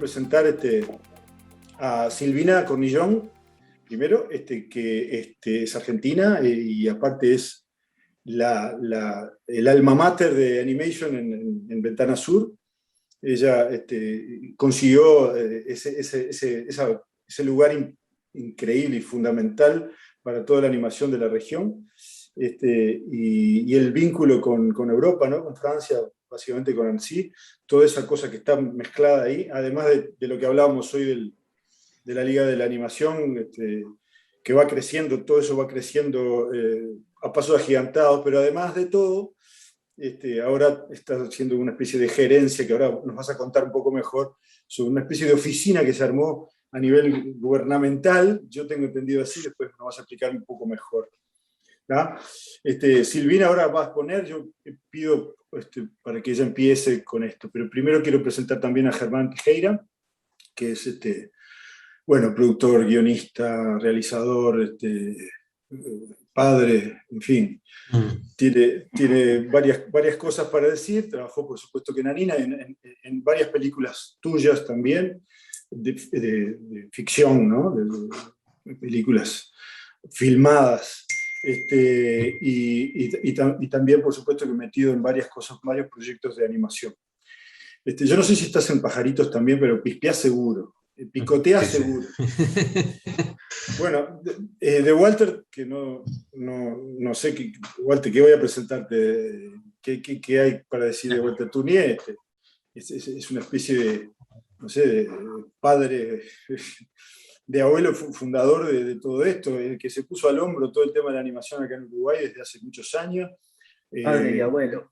presentar a Silvina Cornillón, primero, que es argentina y aparte es el alma mater de Animation en Ventana Sur. Ella consiguió ese lugar increíble y fundamental para toda la animación de la región, y el vínculo con Europa, ¿no? Con Francia, básicamente con ANSI, toda esa cosa que está mezclada ahí, además de lo que hablábamos hoy de la Liga de la Animación, que va creciendo, todo eso va creciendo a pasos agigantados, pero además de todo, ahora está haciendo una especie de gerencia, que ahora nos vas a contar un poco mejor, sobre una especie de oficina que se armó a nivel gubernamental, yo tengo entendido así, después nos vas a explicar un poco mejor. ¿No? Silvina ahora va a exponer, yo pido para que ella empiece con esto, pero primero quiero presentar también a Germán Tejera, que es bueno, productor, guionista, realizador, padre, en fin. Tiene varias cosas para decir, trabajó por supuesto que en Anina, en varias películas tuyas también, de ficción, ¿no? De películas filmadas. Y también, por supuesto, que metido en varias cosas, varios proyectos de animación. Yo no sé si estás en Pajaritos también, pero pispeás seguro, picoteás seguro. Bueno, de Walter, que no sé, Walter, ¿qué voy a presentarte? ¿Qué hay para decir de Walter Tournier? Es una especie de, no sé, de padre, de abuelo fundador de todo esto, el que se puso al hombro todo el tema de la animación acá en Uruguay desde hace muchos años. Padre y abuelo.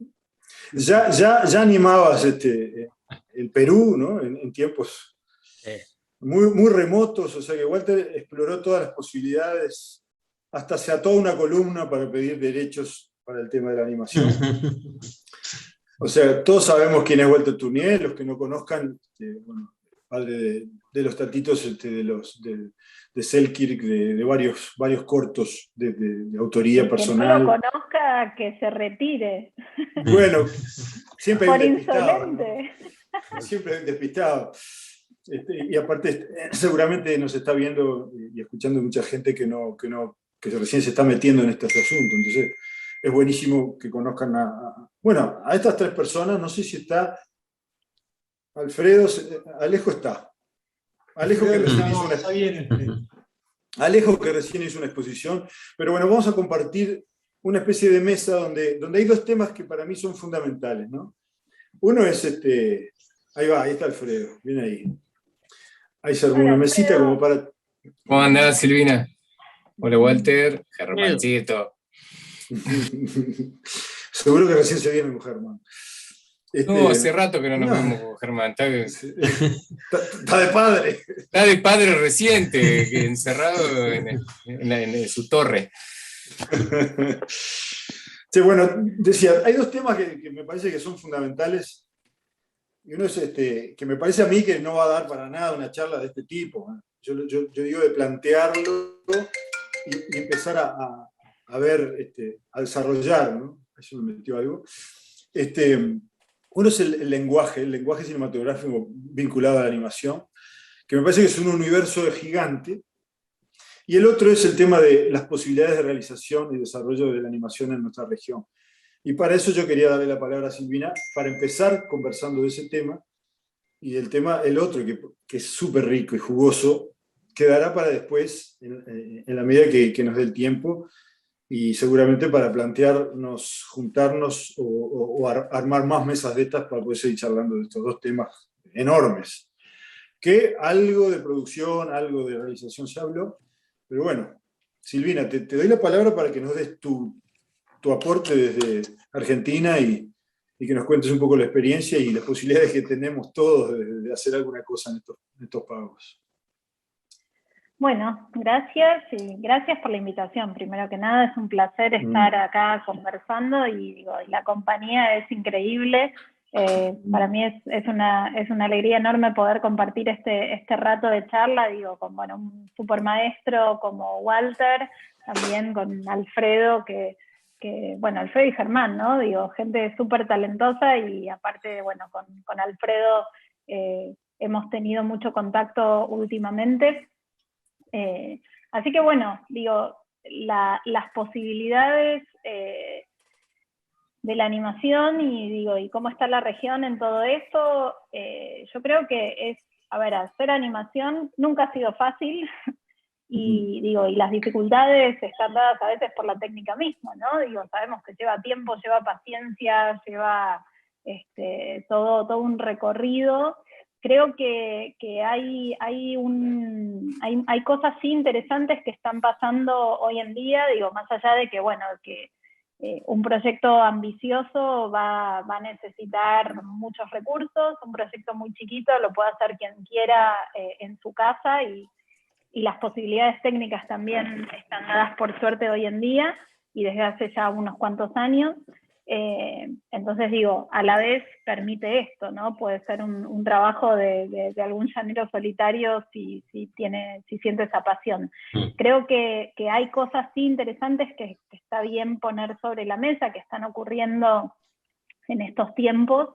Ya animabas el Perú, ¿no? En tiempos muy remotos, o sea que Walter exploró todas las posibilidades, hasta se ató una columna para pedir derechos para el tema de la animación. O sea, todos sabemos quién es Walter Tournier, los que no conozcan, bueno, padre de los tatitos, de Selkirk, de varios cortos de autoría personal. Que no lo conozca, que se retire. Bueno, siempre hay un por despistado, insolente. ¿no? Siempre hay un despistado. Y aparte, seguramente nos está viendo y escuchando mucha gente que recién se está metiendo en este asunto. Entonces, es buenísimo que conozcan bueno, a estas tres personas. No sé si está Alfredo, Alejo está. Alejo que recién hizo una exposición. Pero bueno, vamos a compartir una especie de mesa donde hay dos temas que para mí son fundamentales, ¿no? Uno es ahí está Alfredo, viene ahí. Ahí se armó una mesita como para... ¿Cómo andás, Silvina? Hola, Walter. Germancito. Seguro que recién se viene con Germán. No, hace rato que no nos vemos con Germán. Está de padre. Está de padre reciente, encerrado en su torre. Sí, bueno, decía, hay dos temas que me parece que son fundamentales. Y uno es que me parece a mí que no va a dar para nada una charla de este tipo. Yo digo de plantearlo y empezar a ver, a desarrollar, ¿no? Eso me metió algo. Uno es el lenguaje cinematográfico vinculado a la animación, que me parece que es un universo gigante. Y el otro es el tema de las posibilidades de realización y desarrollo de la animación en nuestra región. Y para eso yo quería darle la palabra a Silvina, para empezar conversando de ese tema, y el otro, que es súper rico y jugoso, quedará para después, en la medida que nos dé el tiempo, y seguramente para plantearnos, juntarnos o armar más mesas de estas para poder seguir charlando de estos dos temas enormes. Que algo de producción, algo de realización se habló, pero bueno, Silvina, te doy la palabra para que nos des tu aporte desde Argentina y que nos cuentes un poco la experiencia y las posibilidades que tenemos todos de hacer alguna cosa en estos pagos. Bueno, gracias y gracias por la invitación. Primero que nada, es un placer estar acá conversando y la compañía es increíble. Para mí es una alegría enorme poder compartir este rato de charla, con un super maestro como Walter, también con Alfredo, Alfredo y Germán, ¿no? Gente súper talentosa y aparte, con Alfredo hemos tenido mucho contacto últimamente. Así que bueno, digo, las posibilidades de la animación y cómo está la región en todo esto, yo creo que hacer animación nunca ha sido fácil, y las dificultades están dadas a veces por la técnica misma, ¿no? Sabemos que lleva tiempo, lleva paciencia, lleva todo un recorrido. Creo que hay cosas sí interesantes que están pasando hoy en día, más allá de que, bueno, que un proyecto ambicioso va a necesitar muchos recursos, un proyecto muy chiquito lo puede hacer quien quiera en su casa, y las posibilidades técnicas también están dadas por suerte hoy en día, y desde hace ya unos cuantos años. Entonces a la vez permite esto, ¿no? Puede ser un trabajo de algún llanero solitario si siente esa pasión. Creo que hay cosas sí interesantes que está bien poner sobre la mesa, que están ocurriendo en estos tiempos,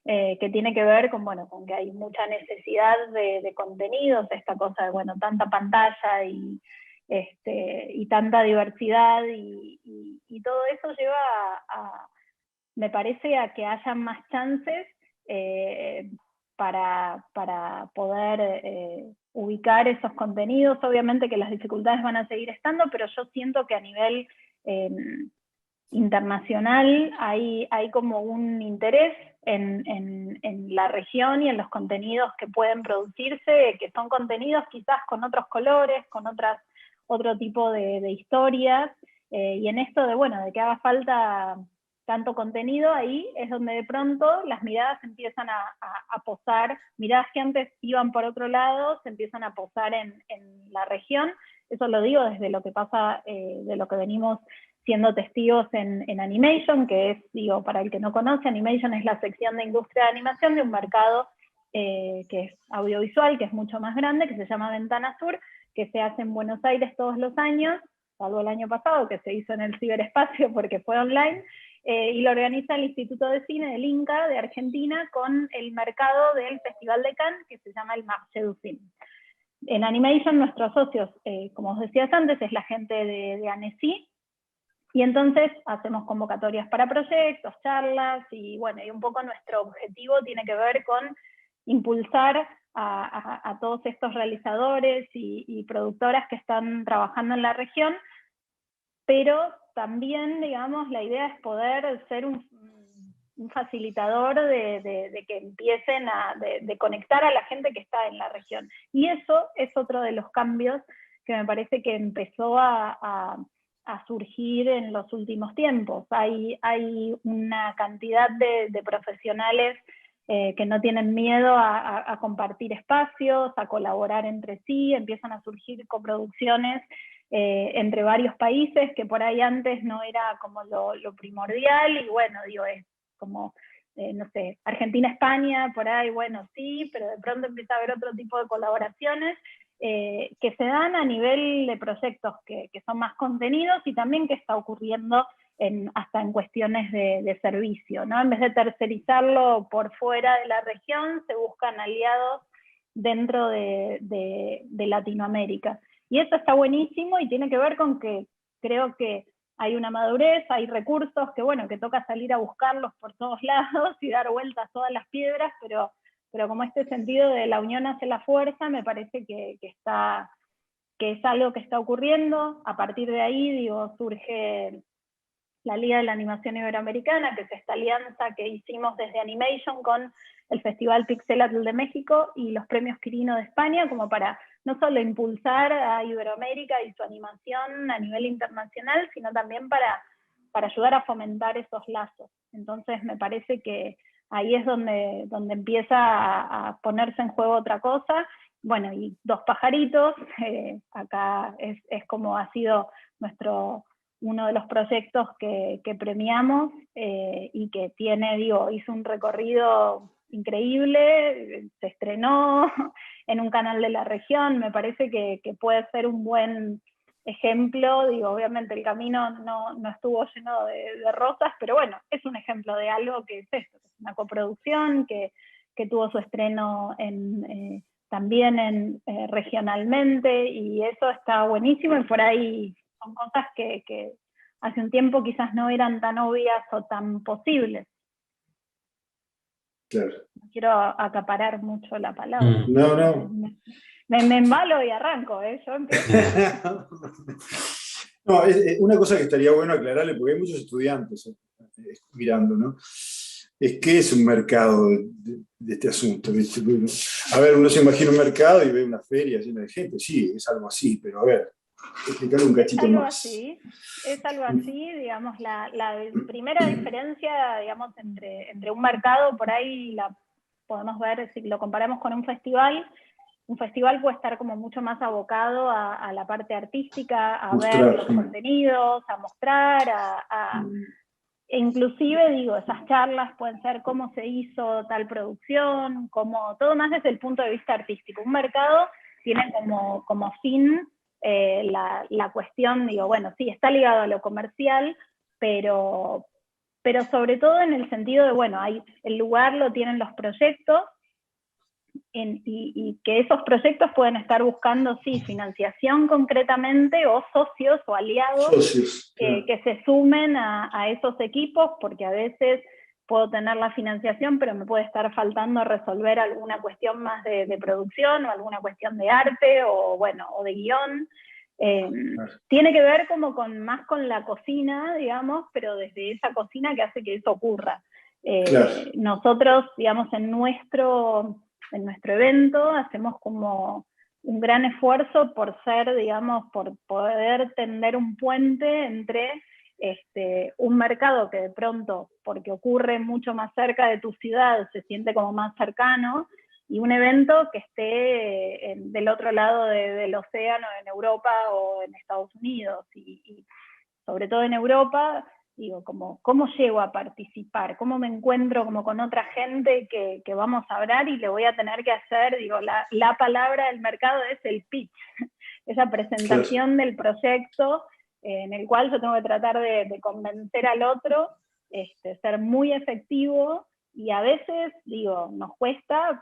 que tiene que ver con que hay mucha necesidad de contenidos, esta cosa de, tanta pantalla y tanta diversidad, y todo eso lleva me parece a que haya más chances para poder ubicar esos contenidos. Obviamente que las dificultades van a seguir estando, pero yo siento que a nivel internacional hay como un interés en la región y en los contenidos que pueden producirse, que son contenidos quizás con otros colores, con otro tipo de historias, y en esto de que haga falta tanto contenido, ahí es donde de pronto las miradas empiezan a posar, miradas que antes iban por otro lado, se empiezan a posar en la región. Eso lo digo desde lo que pasa, de lo que venimos siendo testigos en Animation, que es, para el que no conoce, Animation es la sección de industria de animación de un mercado que es audiovisual, que es mucho más grande, que se llama Ventana Sur, que se hace en Buenos Aires todos los años, salvo el año pasado, que se hizo en el ciberespacio porque fue online, y lo organiza el Instituto de Cine del Inca de Argentina con el mercado del Festival de Cannes, que se llama el Marché du Film. En Animation, nuestros socios, como os decías antes, es la gente de Annecy, y entonces hacemos convocatorias para proyectos, charlas, y un poco nuestro objetivo tiene que ver con impulsar a todos estos realizadores y productoras que están trabajando en la región, pero también, la idea es poder ser un facilitador de que empiecen de conectar a la gente que está en la región. Y eso es otro de los cambios que me parece que empezó a surgir en los últimos tiempos. Hay una cantidad de profesionales que no tienen miedo a compartir espacios, a colaborar entre sí, empiezan a surgir coproducciones entre varios países, que por ahí antes no era como lo primordial, y es como, no sé, Argentina-España, por ahí, sí, pero de pronto empieza a haber otro tipo de colaboraciones que se dan a nivel de proyectos que son más contenidos, y también que está ocurriendo hasta en cuestiones de servicio, ¿no? En vez de tercerizarlo por fuera de la región, se buscan aliados dentro de Latinoamérica. Y eso está buenísimo, y tiene que ver con que creo que hay una madurez, hay recursos que toca salir a buscarlos por todos lados y dar vueltas a todas las piedras, pero como este sentido de la unión hace la fuerza, me parece que es algo que está ocurriendo. A partir de ahí, surge la Liga de la Animación Iberoamericana, que es esta alianza que hicimos desde Animation con el Festival Pixelatl de México y los premios Quirino de España, como para no solo impulsar a Iberoamérica y su animación a nivel internacional, sino también para ayudar a fomentar esos lazos. Entonces me parece que ahí es donde empieza a ponerse en juego otra cosa. Y Dos Pajaritos, acá es como ha sido uno de los proyectos que premiamos, y que hizo un recorrido increíble, se estrenó en un canal de la región. Me parece que puede ser un buen ejemplo. Obviamente el camino no estuvo lleno de rosas, pero es un ejemplo de algo que es esto, que es una coproducción, que que tuvo su estreno también regionalmente, y eso está buenísimo, y por ahí son cosas que hace un tiempo quizás no eran tan obvias o tan posibles. Claro. No quiero acaparar mucho la palabra. No. Me embalo y arranco, yo empiezo. No, una cosa que estaría bueno aclararle, porque hay muchos estudiantes mirando, ¿no? Es que es un mercado de este asunto, ¿viste? A ver, uno se imagina un mercado y ve una feria llena de gente, sí, es algo así, pero a ver, explicarle un cachito más. Es algo así, digamos, la primera diferencia, digamos, entre un mercado, por ahí la podemos ver si lo comparamos con un festival puede estar como mucho más abocado a la parte artística, a ver los contenidos, a mostrar, e inclusive, digo, esas charlas pueden ser cómo se hizo tal producción, todo más desde el punto de vista artístico. Un mercado tiene como fin la cuestión, digo, bueno, sí, está ligado a lo comercial, pero sobre todo en el sentido de, bueno, el lugar lo tienen los proyectos, y que esos proyectos pueden estar buscando, sí, financiación concretamente, o socios o aliados que se sumen a esos equipos, porque a veces puedo tener la financiación, pero me puede estar faltando resolver alguna cuestión más de producción, o alguna cuestión de arte, o de guión. Tiene que ver como más con la cocina, digamos, pero desde esa cocina que hace que eso ocurra. Nosotros, digamos, en nuestro evento hacemos como un gran esfuerzo por por poder tender un puente entre un mercado que de pronto, porque ocurre mucho más cerca de tu ciudad, se siente como más cercano, y un evento que esté del otro lado del océano, en Europa o en Estados Unidos, y sobre todo en Europa. Digo, ¿cómo llego a participar? ¿Cómo me encuentro como con otra gente que vamos a hablar y le voy a tener que hacer? Digo, la palabra del mercado es el pitch, esa presentación del proyecto, en el cual yo tengo que tratar de convencer al otro, ser muy efectivo, y a veces, digo, nos cuesta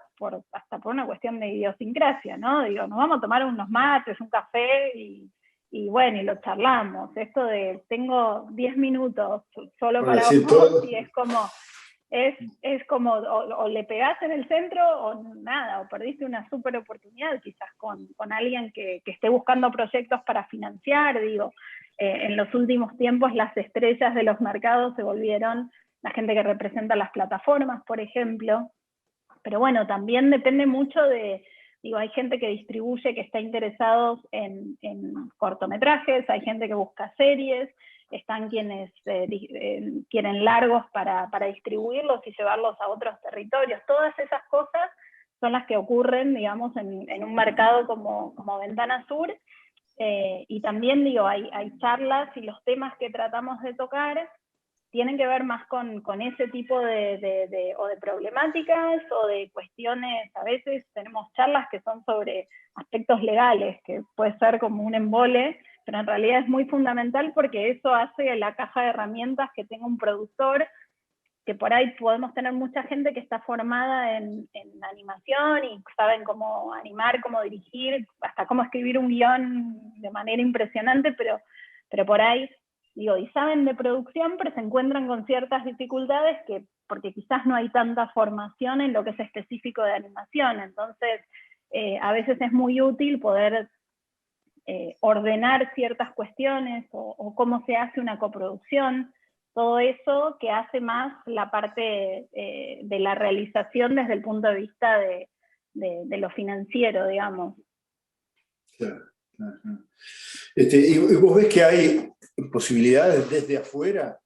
hasta por una cuestión de idiosincrasia, ¿no? Digo, nos vamos a tomar unos mates, un café, y bueno, y lo charlamos. Esto de tengo 10 minutos solo para vos, y es como o le pegás en el centro o nada, o perdiste una súper oportunidad quizás con alguien que esté buscando proyectos para financiar. Digo, en los últimos tiempos las estrellas de los mercados se volvieron la gente que representa las plataformas, por ejemplo, pero bueno, también depende mucho digo, hay gente que distribuye, que está interesados en cortometrajes, hay gente que busca series, están quienes quieren largos para distribuirlos y llevarlos a otros territorios. Todas esas cosas son las que ocurren, digamos, en un mercado como Ventana Sur, y también, digo, hay charlas, y los temas que tratamos de tocar tienen que ver más con ese tipo o de problemáticas, o de cuestiones. A veces tenemos charlas que son sobre aspectos legales, que puede ser como un embole, pero en realidad es muy fundamental, porque eso hace la caja de herramientas que tenga un productor, que por ahí podemos tener mucha gente que está formada en animación, y saben cómo animar, cómo dirigir, hasta cómo escribir un guión de manera impresionante, pero por ahí, digo, y saben de producción, pero se encuentran con ciertas dificultades porque quizás no hay tanta formación en lo que es específico de animación. Entonces, a veces es muy útil poder ordenar ciertas cuestiones, o cómo se hace una coproducción, todo eso que hace más la parte de la realización desde el punto de vista de lo financiero, digamos. Claro. Y vos ves que hay posibilidades desde afuera.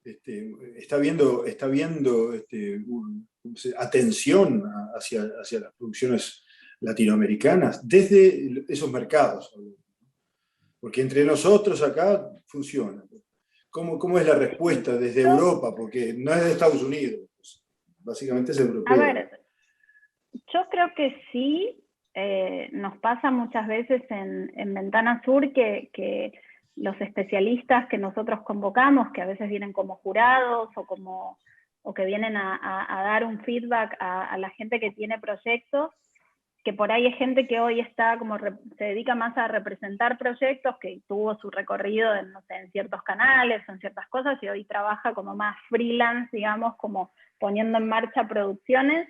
Está viendo atención hacia las producciones latinoamericanas desde esos mercados, porque entre nosotros acá funciona. ¿Cómo es la respuesta desde Europa? Porque no es de Estados Unidos, básicamente es europeo. A ver, yo creo que sí. Nos pasa muchas veces en Ventana Sur que los especialistas que nosotros convocamos, que a veces vienen como jurados o o que vienen a dar un feedback a la gente que tiene proyectos, que por ahí es gente que hoy está como se dedica más a representar proyectos, que tuvo su recorrido en, no sé, en ciertos canales o en ciertas cosas, y hoy trabaja como más freelance, digamos, como poniendo en marcha producciones.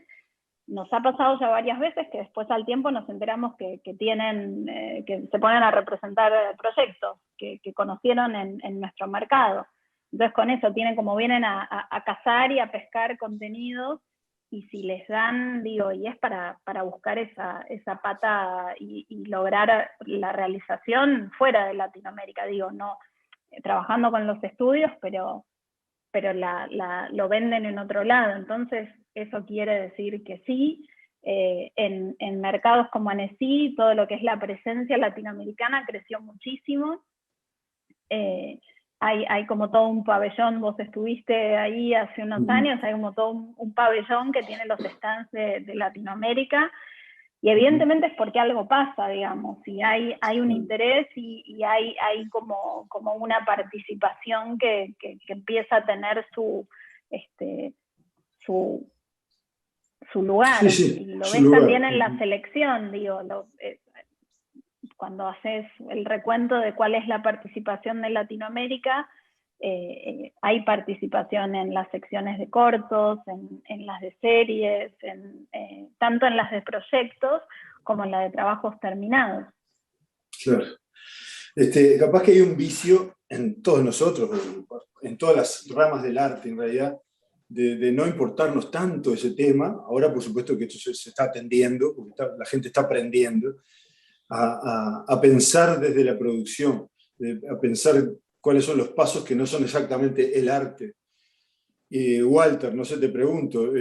Nos ha pasado ya varias veces que después al tiempo nos enteramos que tienen, que se ponen a representar proyectos que conocieron en nuestro mercado. Entonces con eso vienen a cazar y a pescar contenidos, y si les dan, digo, y es para buscar esa pata y lograr la realización fuera de Latinoamérica, digo, no trabajando con los estudios, pero lo venden en otro lado. Entonces eso quiere decir que sí, en mercados como Annecy, todo lo que es la presencia latinoamericana creció muchísimo. Hay como todo un pabellón, vos estuviste ahí hace unos años, hay como todo un pabellón que tiene los stands de Latinoamérica, y evidentemente es porque algo pasa, digamos, y hay un interés y hay como una participación que empieza a tener su lugar. Sí, y lo su ves lugar. También en la selección, digo, cuando haces el recuento de cuál es la participación de Latinoamérica, hay participación en las secciones de cortos, en las de series, tanto en las de proyectos como en la de trabajos terminados. Claro. Capaz que hay un vicio en todos nosotros, en todas las ramas del arte en realidad, de no importarnos tanto ese tema. Ahora por supuesto que esto se está atendiendo, porque la gente está aprendiendo a pensar desde la producción, a pensar cuáles son los pasos que no son exactamente el arte. Walter, no sé, te pregunto,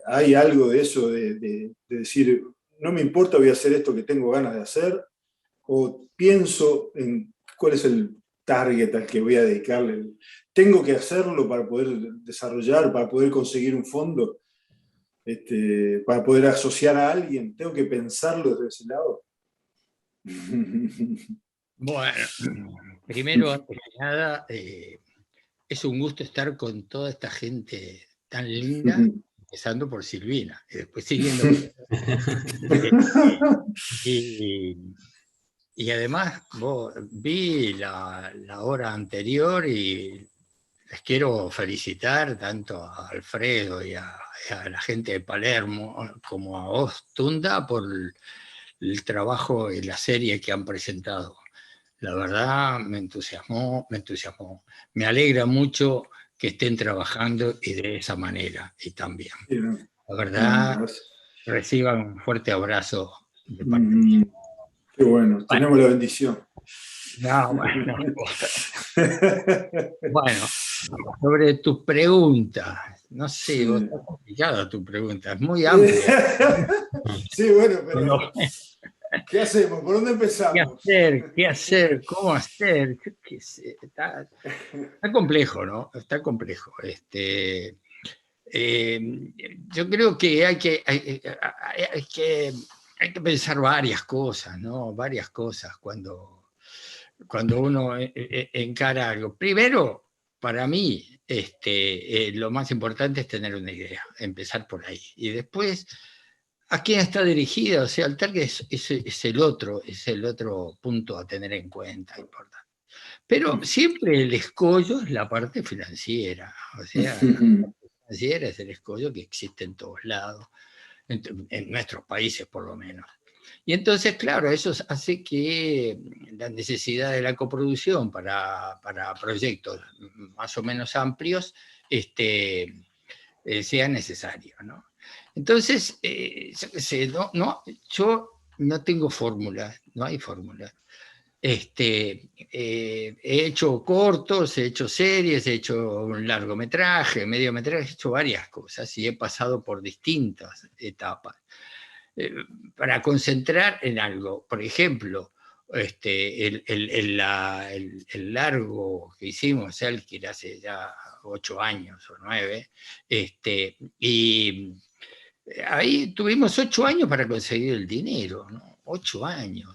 ¿hay algo de eso de decir, no me importa, voy a hacer esto que tengo ganas de hacer? ¿O pienso en cuál es el target al que voy a dedicarle? ¿Tengo que hacerlo para poder desarrollar, para poder conseguir un fondo, para poder asociar a alguien? ¿Tengo que pensarlo desde ese lado? Bueno, primero, antes que nada, es un gusto estar con toda esta gente tan linda, empezando por Silvina, y después siguiendo. Y además, vi la hora anterior y les quiero felicitar tanto a Alfredo y a la gente de Palermo como a vos, Tunda, por el trabajo y la serie que han presentado. La verdad me entusiasmó. Me alegra mucho que estén trabajando y de esa manera, y también. La verdad, reciban un fuerte abrazo de parte mía. Qué bueno, tenemos la bendición. No, bueno. Bueno, sobre tu pregunta, no sé, Sí. está complicada tu pregunta, es muy amplia. Sí, bueno, pero ¿qué hacemos? ¿Por dónde empezamos? ¿Qué hacer? ¿Cómo hacer? Está complejo, ¿no? Está complejo. Yo creo que hay que pensar varias cosas, ¿no? Varias cosas cuando uno encara algo. Primero, para mí, lo más importante es tener una idea, empezar por ahí. Y después, ¿a quién está dirigida? O sea, el target es el otro punto a tener en cuenta, importante. Pero siempre el escollo es la parte financiera. O sea, la parte financiera es el escollo que existe en todos lados, en nuestros países por lo menos. Y entonces, claro, eso hace que la necesidad de la coproducción para proyectos más o menos amplios sea necesario, ¿no? Entonces, yo qué sé, yo no tengo fórmula, no hay fórmula. He hecho cortos, he hecho series, he hecho un largometraje, mediometraje, he hecho varias cosas y he pasado por distintas etapas. Para concentrar en algo, por ejemplo, el largo que hicimos, el que era hace ya 8 años o 9, y ahí tuvimos 8 años para conseguir el dinero, ¿no? 8 años,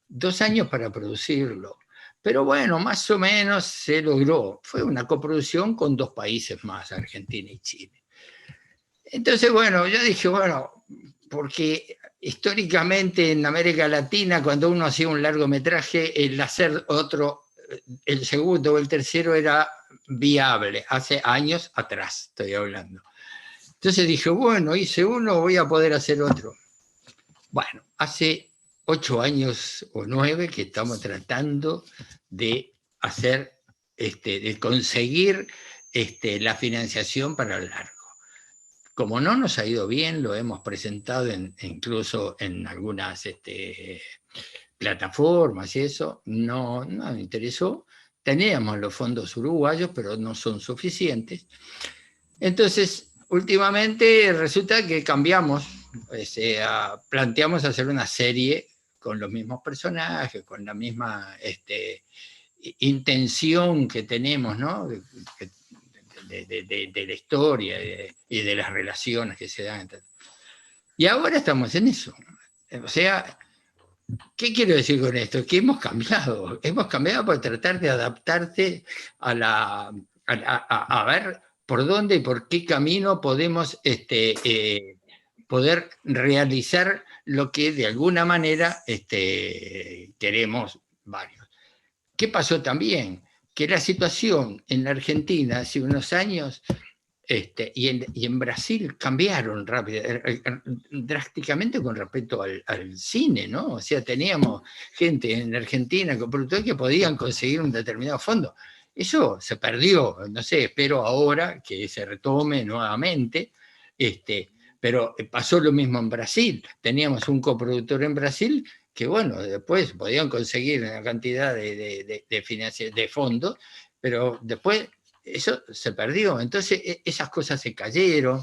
2 años para producirlo, Pero bueno, más o menos se logró. Fue una coproducción con 2 países más, Argentina y Chile. Entonces, bueno, yo dije, bueno, porque históricamente en América Latina, cuando uno hacía un largometraje, el hacer otro, el segundo o el tercero era viable, hace años atrás estoy hablando. Entonces dije, bueno, hice uno, voy a poder hacer otro. Bueno, hace 8 años o 9 que estamos tratando de hacer, de conseguir la financiación para el largo. Como no nos ha ido bien, lo hemos presentado incluso en algunas plataformas y eso, no nos interesó. Teníamos los fondos uruguayos, pero no son suficientes. Entonces, últimamente resulta que cambiamos, planteamos hacer una serie con los mismos personajes, con la misma intención que tenemos, ¿no? De la historia y de las relaciones que se dan. Y ahora estamos en eso. O sea, ¿qué quiero decir con esto? Que hemos cambiado. Hemos cambiado por tratar de adaptarte a ver por dónde y por qué camino podemos poder realizar lo que de alguna manera queremos varios. ¿Qué pasó también? Que la situación en la Argentina hace unos años y en Brasil cambiaron drásticamente con respecto al cine, ¿no? O sea, teníamos gente en Argentina con productores que podían conseguir un determinado fondo. Eso se perdió, no sé, espero ahora que se retome nuevamente, pero pasó lo mismo en Brasil. Teníamos un coproductor en Brasil que, bueno, después podían conseguir una cantidad de fondos, pero después eso se perdió. Entonces esas cosas se cayeron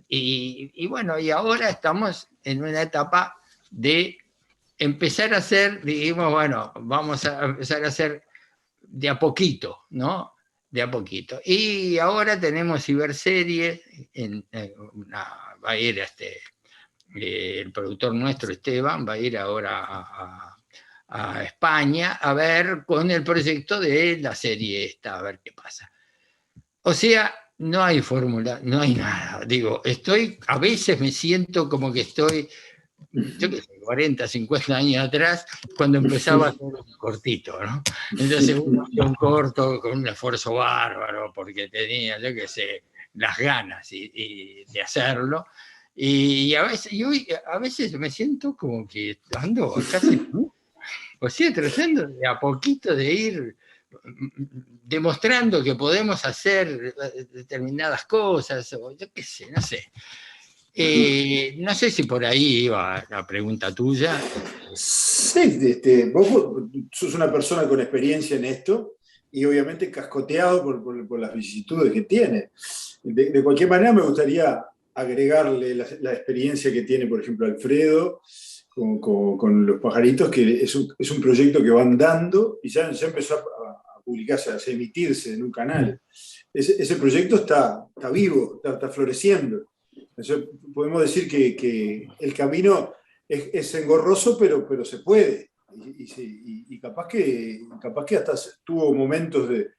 y bueno, y ahora estamos en una etapa de empezar a hacer, dijimos, bueno, vamos a empezar a hacer de a poquito, ¿no? De a poquito. Y ahora tenemos ciberseries, va a ir el productor nuestro, Esteban, va a ir ahora a España a ver con el proyecto de la serie esta, a ver qué pasa. O sea, no hay fórmula, no hay nada. Digo, a veces me siento como que estoy, yo qué sé, 40, 50 años atrás, cuando empezaba a hacer un cortito, ¿no? Entonces uno hacía un corto con un esfuerzo bárbaro, porque tenía, yo qué sé, las ganas de hacerlo. Y a veces me siento como que ando casi, o sea, tratando de a poquito de ir demostrando que podemos hacer determinadas cosas, o yo qué sé, no sé. No sé si por ahí iba la pregunta tuya. Sí, vos sos una persona con experiencia en esto y obviamente cascoteado por las vicisitudes que tiene. De cualquier manera me gustaría agregarle la experiencia que tiene, por ejemplo, Alfredo con Los Pajaritos, que es un proyecto que van dando y ya empezó a publicarse, a emitirse en un canal. Ese proyecto está vivo, está floreciendo. Entonces, podemos decir que el camino es engorroso, pero se puede. Y capaz que hasta tuvo momentos de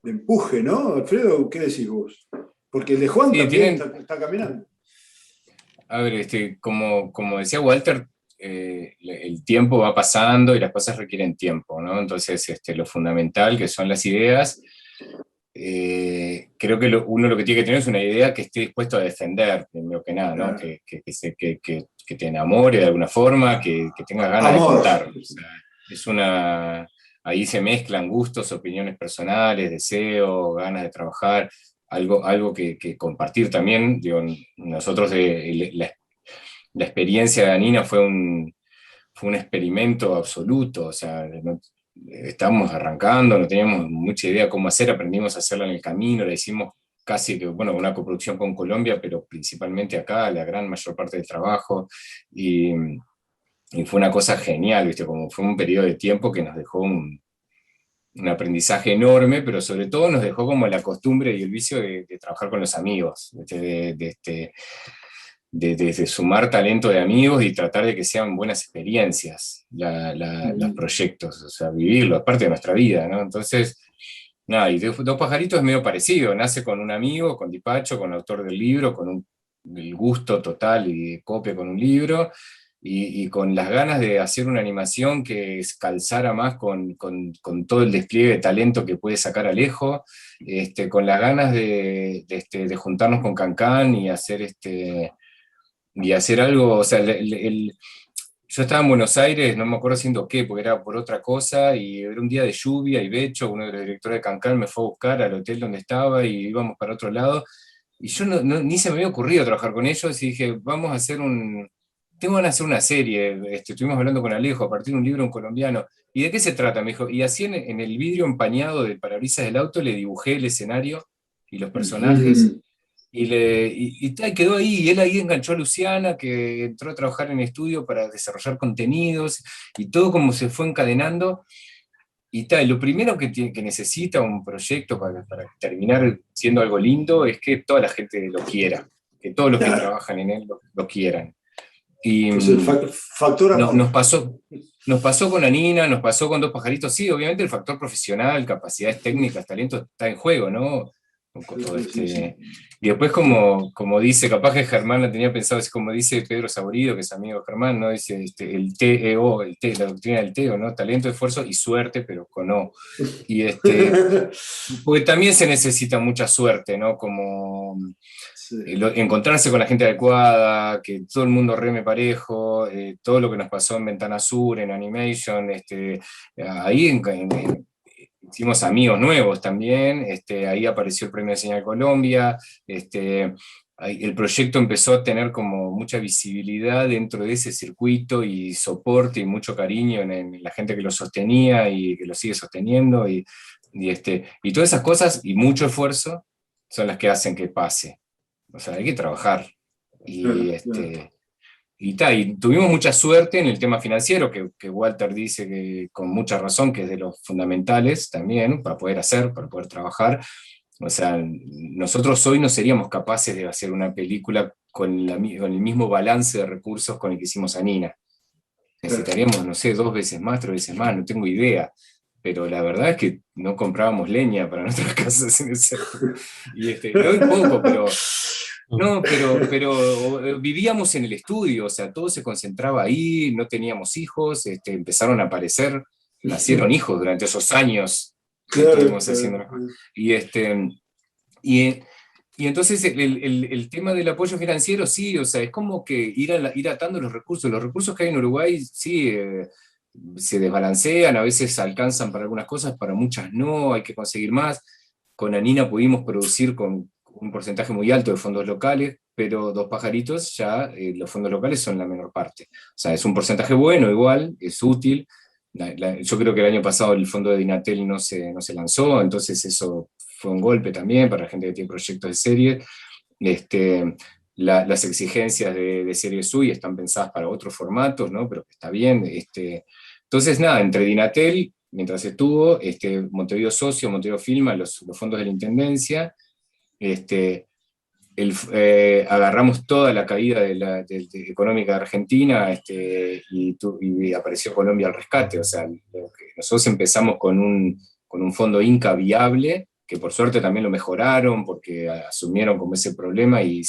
empuje, ¿no? Alfredo, ¿qué decís vos? Porque el de Juan Sí, también está caminando. A ver, como decía Walter, el tiempo va pasando y las cosas requieren tiempo, ¿no? Entonces, lo fundamental, que son las ideas, creo que uno lo que tiene que tener es una idea que esté dispuesto a defender, primero que nada, ¿no? Claro. Que te enamore de alguna forma, que tengas ganas de contar. O sea, ahí se mezclan gustos, opiniones personales, deseos, ganas de trabajar, algo que compartir también. Digo, nosotros, la experiencia de Anina fue un experimento absoluto, o sea, estábamos arrancando, no teníamos mucha idea cómo hacer, aprendimos a hacerlo en el camino, la hicimos casi que, bueno, una coproducción con Colombia, pero principalmente acá, la gran mayor parte del trabajo, y fue una cosa genial, ¿viste? Como fue un periodo de tiempo que nos dejó un aprendizaje enorme, pero sobre todo nos dejó como la costumbre y el vicio de trabajar con los amigos, de de sumar talento de amigos y tratar de que sean buenas experiencias los proyectos, o sea, vivirlo, es parte de nuestra vida, ¿no? Entonces, nada, y Dos Pajaritos es medio parecido, nace con un amigo, con Dipacho, con el autor del libro, el gusto total y de copia con un libro, y con las ganas de hacer una animación que calzara más con todo el despliegue de talento que puede sacar Alejo, con las ganas de juntarnos con Cancán y hacer algo, o sea, yo estaba en Buenos Aires, no me acuerdo haciendo qué, porque era por otra cosa, y era un día de lluvia, y Becho, uno de los directores de Cancán, me fue a buscar al hotel donde estaba, y íbamos para otro lado, y yo ni se me había ocurrido trabajar con ellos, y dije, tengo ganas de hacer una serie, estuvimos hablando con Alejo, a partir de un libro en colombiano, ¿y de qué se trata? Me dijo, y así en el vidrio empañado del parabrisas del auto le dibujé el escenario y los personajes, y quedó ahí, y él ahí enganchó a Luciana, que entró a trabajar en estudio para desarrollar contenidos, y todo como se fue encadenando, y lo primero que necesita un proyecto para terminar siendo algo lindo es que toda la gente lo quiera, que todos los que trabajan en él lo quieran. Y el factor amor. Nos pasó con Anina, nos pasó con Dos Pajaritos, sí, obviamente el factor profesional, capacidades técnicas, talento está en juego, ¿no? Sí. Y después como dice, capaz que Germán la tenía pensado, es como dice Pedro Saborido, que es amigo de Germán, ¿no? Dice el TEO, la doctrina del TEO, ¿no? Talento, esfuerzo y suerte, pero con O. Y porque también se necesita mucha suerte, ¿no? Como encontrarse con la gente adecuada, que todo el mundo reme parejo, todo lo que nos pasó en Ventana Sur, en Animation, ahí hicimos amigos nuevos también, ahí apareció el Premio de Señal Colombia, el proyecto empezó a tener como mucha visibilidad dentro de ese circuito y soporte y mucho cariño en la gente que lo sostenía y que lo sigue sosteniendo, y todas esas cosas y mucho esfuerzo son las que hacen que pase. O sea, hay que trabajar. Y tuvimos mucha suerte en el tema financiero, que Walter dice que con mucha razón, que es de los fundamentales también, para poder trabajar. O sea, nosotros hoy no seríamos capaces de hacer una película con el mismo balance de recursos con el que hicimos a Nina. Necesitaríamos, no sé, 2 veces más, 3 veces más, no tengo idea. Pero la verdad es que no comprábamos leña para nuestras casas en ese. Y hoy poco, pero... No, pero vivíamos en el estudio, o sea, todo se concentraba ahí, no teníamos hijos, empezaron a aparecer, nacieron hijos durante esos años que estuvimos haciendo las cosas. Y entonces el tema del apoyo financiero, sí, o sea, es como que ir atando los recursos que hay en Uruguay, sí, se desbalancean, a veces alcanzan para algunas cosas, para muchas no, hay que conseguir más. Con Anina pudimos producir con un porcentaje muy alto de fondos locales, pero Dos Pajaritos ya los fondos locales son la menor parte. O sea, es un porcentaje bueno, igual, es útil. Yo creo que el año pasado el fondo de Dinatel no se lanzó, entonces eso fue un golpe también para la gente que tiene proyectos de serie. Las exigencias de Serie SUI están pensadas para otros formatos, ¿no? Pero está bien. Entonces, nada, entre Dinatel, mientras estuvo, Montevideo Socio, Montevideo Filma, los fondos de la Intendencia, agarramos toda la caída económica de Argentina, y apareció Colombia al rescate. O sea, nosotros empezamos con un fondo Inca viable, que por suerte también lo mejoraron, porque asumieron como ese problema y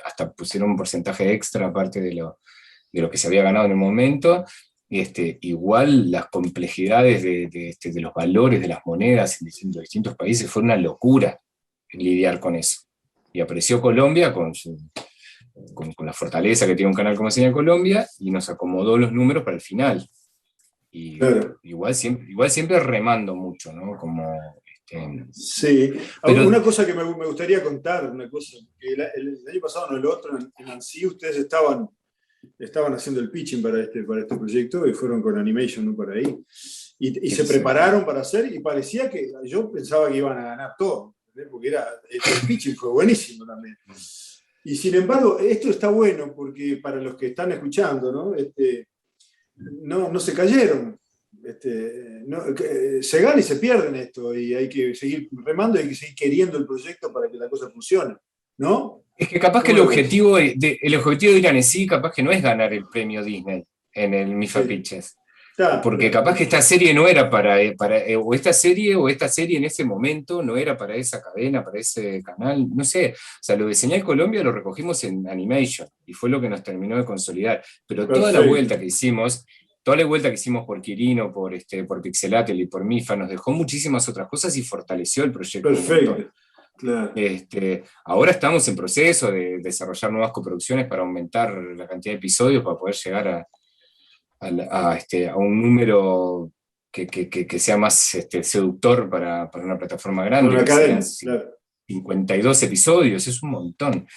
hasta pusieron un porcentaje extra aparte de lo que se había ganado en el momento. Igual las complejidades de los valores de las monedas en distintos países fue una locura lidiar con eso. Y apareció Colombia con la fortaleza que tiene un canal como Señal Colombia, y nos acomodó los números para el final. Y claro, igual siempre remando mucho, ¿no? Sí, pero una cosa que me gustaría contar, una cosa, que el año pasado, no el otro, en ANSI ustedes estaban haciendo el pitching para este proyecto y fueron con Animation, ¿no? Por ahí. Y se prepararon para hacer, y parecía que yo pensaba que iban a ganar todo, porque el pitching fue buenísimo también. Y sin embargo, esto está bueno porque para los que están escuchando, ¿no? No se cayeron. Se gana y se pierde en esto, y hay que seguir remando y hay que seguir queriendo el proyecto para que la cosa funcione, ¿no? Es que capaz que el objetivo de Irán en sí, capaz que no es ganar el premio Disney en el MIFA Pitches. Porque capaz que esta serie no era o esta serie en ese momento no era para esa cadena, para ese canal, no sé. O sea, lo de Señal Colombia lo recogimos en Animation y fue lo que nos terminó de consolidar. Pero toda la vuelta que hicimos por Quirino, por Pixelatel y por MIFA, nos dejó muchísimas otras cosas y fortaleció el proyecto. Perfecto. Claro. Ahora estamos en proceso de desarrollar nuevas coproducciones para aumentar la cantidad de episodios, para poder llegar a un número que sea más seductor para una plataforma grande. Una cadena, claro. 52 episodios, es un montón,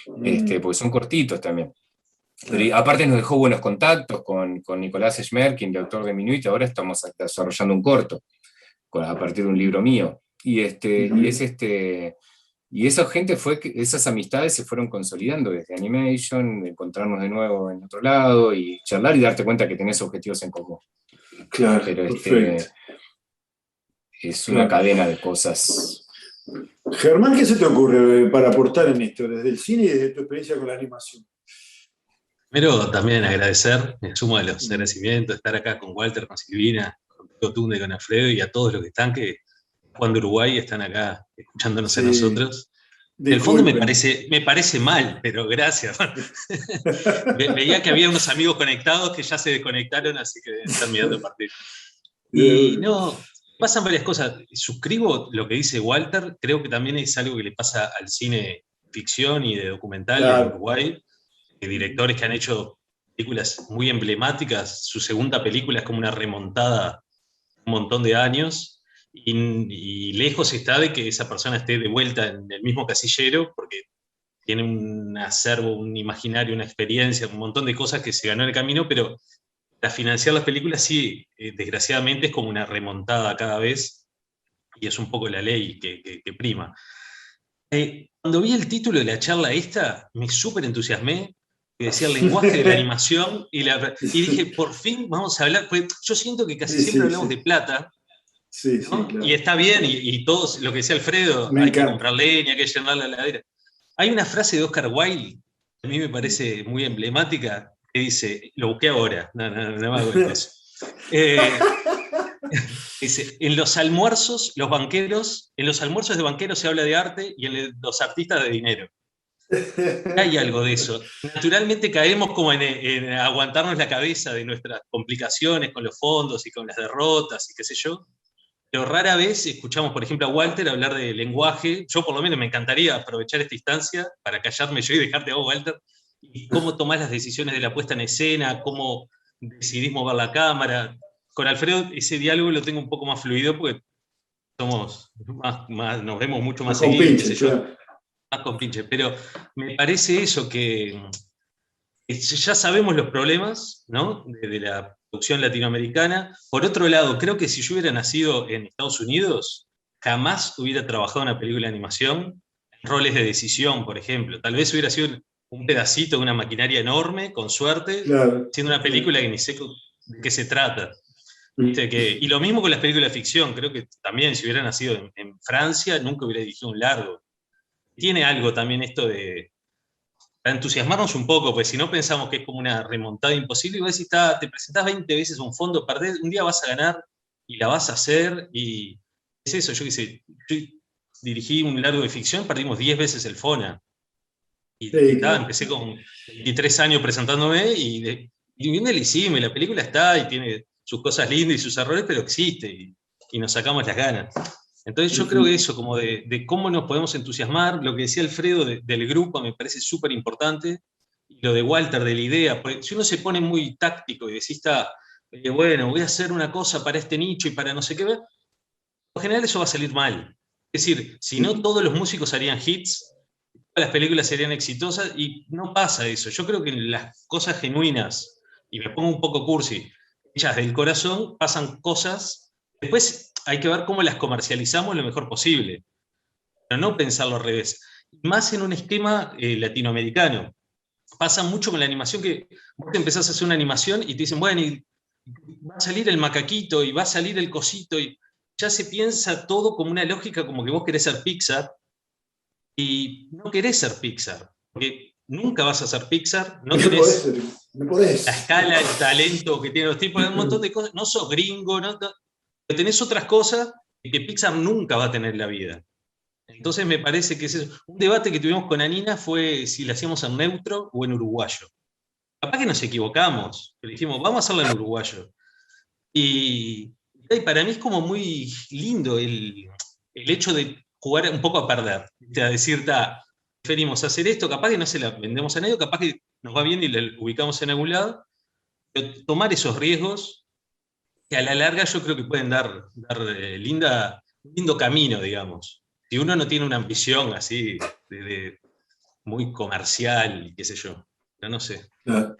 porque son cortitos también. Pero aparte nos dejó buenos contactos con Nicolás Schmerkin, el autor de Minuit. Ahora estamos desarrollando un corto a partir de un libro mío. Y esas amistades se fueron consolidando desde Animation, encontrarnos de nuevo en otro lado y charlar y darte cuenta que tenés objetivos en común. Claro, pero perfecto. Es una cadena de cosas. Germán, ¿qué se te ocurre para aportar en esto, desde el cine y desde tu experiencia con la animación? Primero también agradecer, me sumo a los agradecimientos, estar acá con Walter, con Silvina, con Pico Tunde, con Alfredo y a todos los que están, que Juan de Uruguay están acá escuchándonos a nosotros. En el fondo me parece mal, pero gracias. Veía que había unos amigos conectados que ya se desconectaron, así que están mirando a partir. Y no, pasan varias cosas. Suscribo lo que dice Walter, creo que también es algo que le pasa al cine ficción y de documental en Uruguay. Directores que han hecho películas muy emblemáticas, su segunda película es como una remontada un montón de años, y lejos está de que esa persona esté de vuelta en el mismo casillero, porque tiene un acervo, un imaginario, una experiencia, un montón de cosas que se ganó en el camino, pero para financiar las películas sí, desgraciadamente es como una remontada cada vez, y es un poco la ley que prima. Cuando vi el título de la charla esta, me súper entusiasmé, que decía el lenguaje de la animación, y dije, por fin vamos a hablar, pues yo siento que casi siempre hablamos de plata, ¿no? Claro. Y está bien, y todos, lo que decía Alfredo, hay que comprar leña, hay que llenar la heladera. Hay una frase de Oscar Wilde, que a mí me parece muy emblemática, que dice, lo busqué ahora, no me hago eso. Dice, en los almuerzos de banqueros se habla de arte y en los artistas de dinero. Hay algo de eso. Naturalmente caemos como en aguantarnos la cabeza de nuestras complicaciones con los fondos y con las derrotas y qué sé yo, pero rara vez escuchamos, por ejemplo, a Walter hablar de lenguaje. Yo por lo menos me encantaría aprovechar esta instancia para callarme yo y dejarte a vos, Walter, y cómo tomás las decisiones de la puesta en escena, cómo decidís mover la cámara. Con Alfredo ese diálogo lo tengo un poco más fluido porque somos más nos vemos mucho más seguidos, más con pinche, pero me parece eso, que ya sabemos los problemas, ¿no?, de la producción latinoamericana. Por otro lado, creo que si yo hubiera nacido en Estados Unidos, jamás hubiera trabajado en una película de animación, en roles de decisión, por ejemplo. Tal vez hubiera sido un pedacito de una maquinaria enorme, con suerte, haciendo una película que ni sé de qué se trata. Y lo mismo con las películas de ficción. Creo que también si hubiera nacido en Francia, nunca hubiera dirigido un largo. Tiene algo también esto de entusiasmarnos un poco, pues si no pensamos que es como una remontada imposible, y vos decís, te presentás 20 veces un fondo, perdés, un día vas a ganar y la vas a hacer, y es eso. Yo dirigí un largo de ficción, perdimos 10 veces el FONA. Empecé con 23 años presentándome, y bien le hicimos, la película está, y tiene sus cosas lindas y sus errores, pero existe, y nos sacamos las ganas. Entonces yo creo que eso, como de cómo nos podemos entusiasmar, lo que decía Alfredo del grupo me parece súper importante, y lo de Walter, de la idea, porque si uno se pone muy táctico y decís, bueno, voy a hacer una cosa para este nicho y para no sé qué, en general eso va a salir mal. Es decir, si no todos los músicos harían hits, todas las películas serían exitosas, y no pasa eso. Yo creo que en las cosas genuinas, y me pongo un poco cursi, hechas del corazón, pasan cosas. Después hay que ver cómo las comercializamos lo mejor posible, pero no pensarlo al revés. Más en un esquema latinoamericano. Pasa mucho con la animación, que vos te empezás a hacer una animación y te dicen, bueno, y va a salir el macaquito, y va a salir el cosito, y ya se piensa todo como una lógica, como que vos querés ser Pixar, y no querés ser Pixar. porque nunca vas a ser Pixar, no no podés. La escala, el talento que tienen los tipos, un montón de cosas, no sos gringo, no, pero tenés otras cosas que Pixar nunca va a tener en la vida. Entonces me parece que es eso. Un debate que tuvimos con Anina fue si la hacíamos en neutro o en uruguayo. Capaz que nos equivocamos, pero dijimos, vamos a hacerla en uruguayo. Y para mí es como muy lindo el hecho de jugar un poco a perder, a decir, preferimos hacer esto, capaz que no se la vendemos a nadie, capaz que nos va bien y la ubicamos en algún lado, pero tomar esos riesgos que a la larga yo creo que pueden dar un lindo camino, digamos. Si uno no tiene una ambición así muy comercial, qué sé yo, pero no sé. Claro.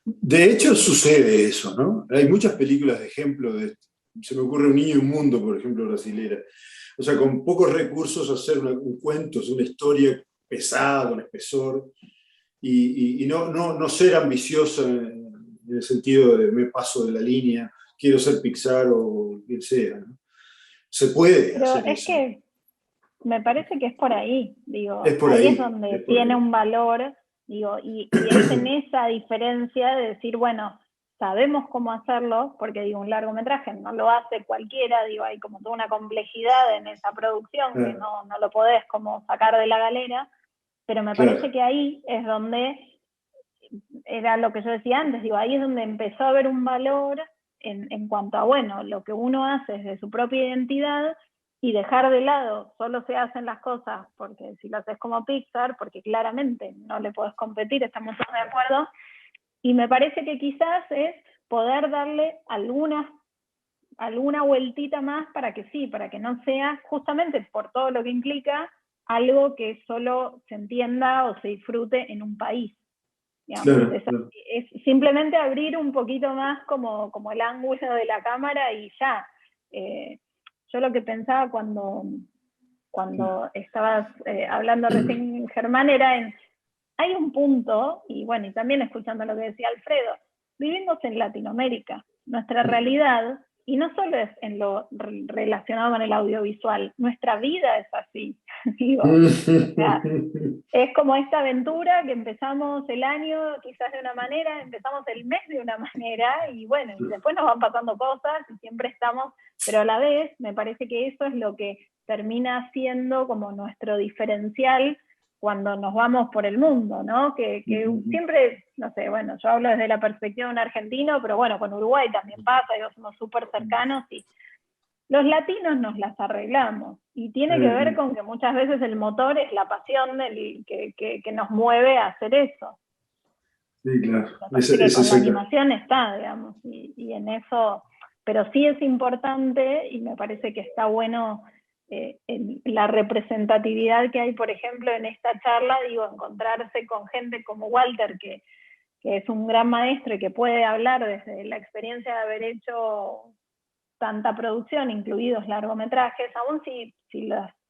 De hecho, sucede eso, ¿no? Hay muchas películas de ejemplo de esto. Se me ocurre Un niño y un mundo, por ejemplo, brasilera. O sea, con pocos recursos hacer un cuento, una historia pesada, con espesor, y no ser ambicioso en el sentido de me paso de la línea, quiero ser Pixar o quien sea, ¿no? Se puede Pero hacer es eso. que me parece que es por ahí, digo, Es por ahí ahí, es donde es por tiene ahí. un valor, digo, y es en esa diferencia de decir, bueno, sabemos cómo hacerlo, porque digo, un largometraje no lo hace cualquiera, digo, hay como toda una complejidad en esa producción que no lo podés como sacar de la galera, pero me parece que ahí es donde, era lo que yo decía antes, digo, ahí es donde empezó a haber un valor en cuanto a, bueno, lo que uno hace desde su propia identidad, y dejar de lado, solo se hacen las cosas porque si lo haces como Pixar, porque claramente no le podés competir, estamos todos de acuerdo, y me parece que quizás es poder darle alguna vueltita más para que sí, para que no sea, justamente por todo lo que implica, algo que solo se entienda o se disfrute en un país. Digamos, claro. Es simplemente abrir un poquito más como el ángulo de la cámara y ya. Yo lo que pensaba cuando estabas hablando recién, Germán, era hay un punto, y bueno, y también escuchando lo que decía Alfredo, vivimos en Latinoamérica, nuestra realidad, y no solo es en lo relacionado con el audiovisual, nuestra vida es así, digo, o sea, es como esta aventura que empezamos el año quizás de una manera, empezamos el mes de una manera, y bueno, y después nos van pasando cosas, y siempre estamos, pero a la vez me parece que eso es lo que termina siendo como nuestro diferencial cuando nos vamos por el mundo, ¿no? Que siempre, no sé, bueno, yo hablo desde la perspectiva de un argentino, pero bueno, con Uruguay también pasa, digo, somos súper cercanos y los latinos nos las arreglamos. Y tiene que ver con que muchas veces el motor es la pasión que nos mueve a hacer eso. Sí, claro. Que con la animación está, digamos, y en eso, pero sí es importante y me parece que está bueno la representatividad que hay, por ejemplo, en esta charla, digo, encontrarse con gente como Walter, que es un gran maestro y que puede hablar desde la experiencia de haber hecho tanta producción, incluidos largometrajes, aún si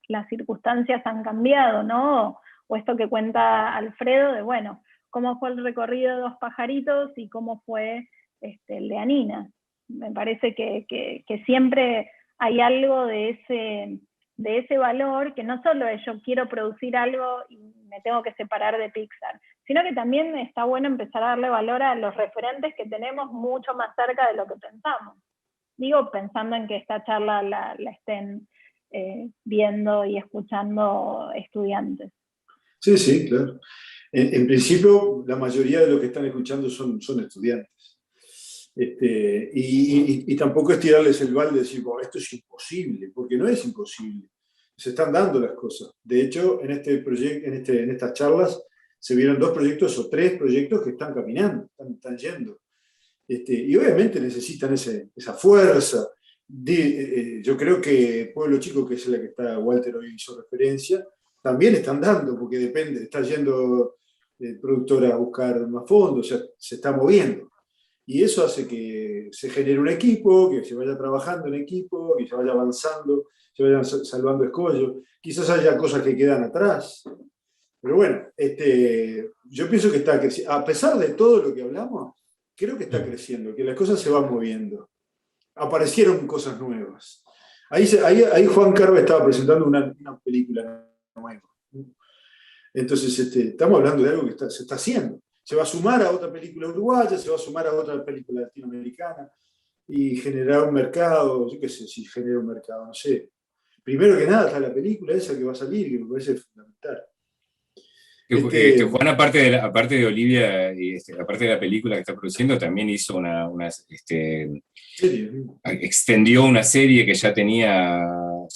las circunstancias han cambiado, ¿no? O esto que cuenta Alfredo, de bueno, cómo fue el recorrido de Dos pajaritos y cómo fue el de Anina. Me parece que siempre hay algo de ese valor, que no solo es yo quiero producir algo y me tengo que separar de Pixar, sino que también está bueno empezar a darle valor a los referentes que tenemos mucho más cerca de lo que pensamos. Digo, pensando en que esta charla la estén viendo y escuchando estudiantes. Sí, sí, claro. En principio, la mayoría de los que están escuchando son estudiantes. Y tampoco es tirarles el balde y decir, oh, esto es imposible, porque no es imposible. Se están dando las cosas. De hecho, en estas charlas se vieron 2 proyectos o 3 proyectos que están caminando, están yendo. Y obviamente necesitan esa fuerza. Yo creo que Pueblo Chico, que es la que Walter hoy hizo referencia, también están dando, porque depende, está yendo el productor a buscar más fondos, o sea, se está moviendo. Y eso hace que se genere un equipo, que se vaya trabajando en equipo, que se vaya avanzando, se vayan salvando escollos. Quizás haya cosas que quedan atrás. Pero bueno, yo pienso que está creciendo. A pesar de todo lo que hablamos, creo que está creciendo, que las cosas se van moviendo. Aparecieron cosas nuevas. Ahí Juan Carlos estaba presentando una película nueva. Entonces, estamos hablando de algo que se está haciendo. Se va a sumar a otra película uruguaya, se va a sumar a otra película latinoamericana y generar un mercado, yo qué sé, si genera un mercado, no sé. Primero que nada está la película esa que va a salir, que me parece fundamental. Juan, aparte de Olivia, y aparte de la película que está produciendo, también hizo extendió una serie que ya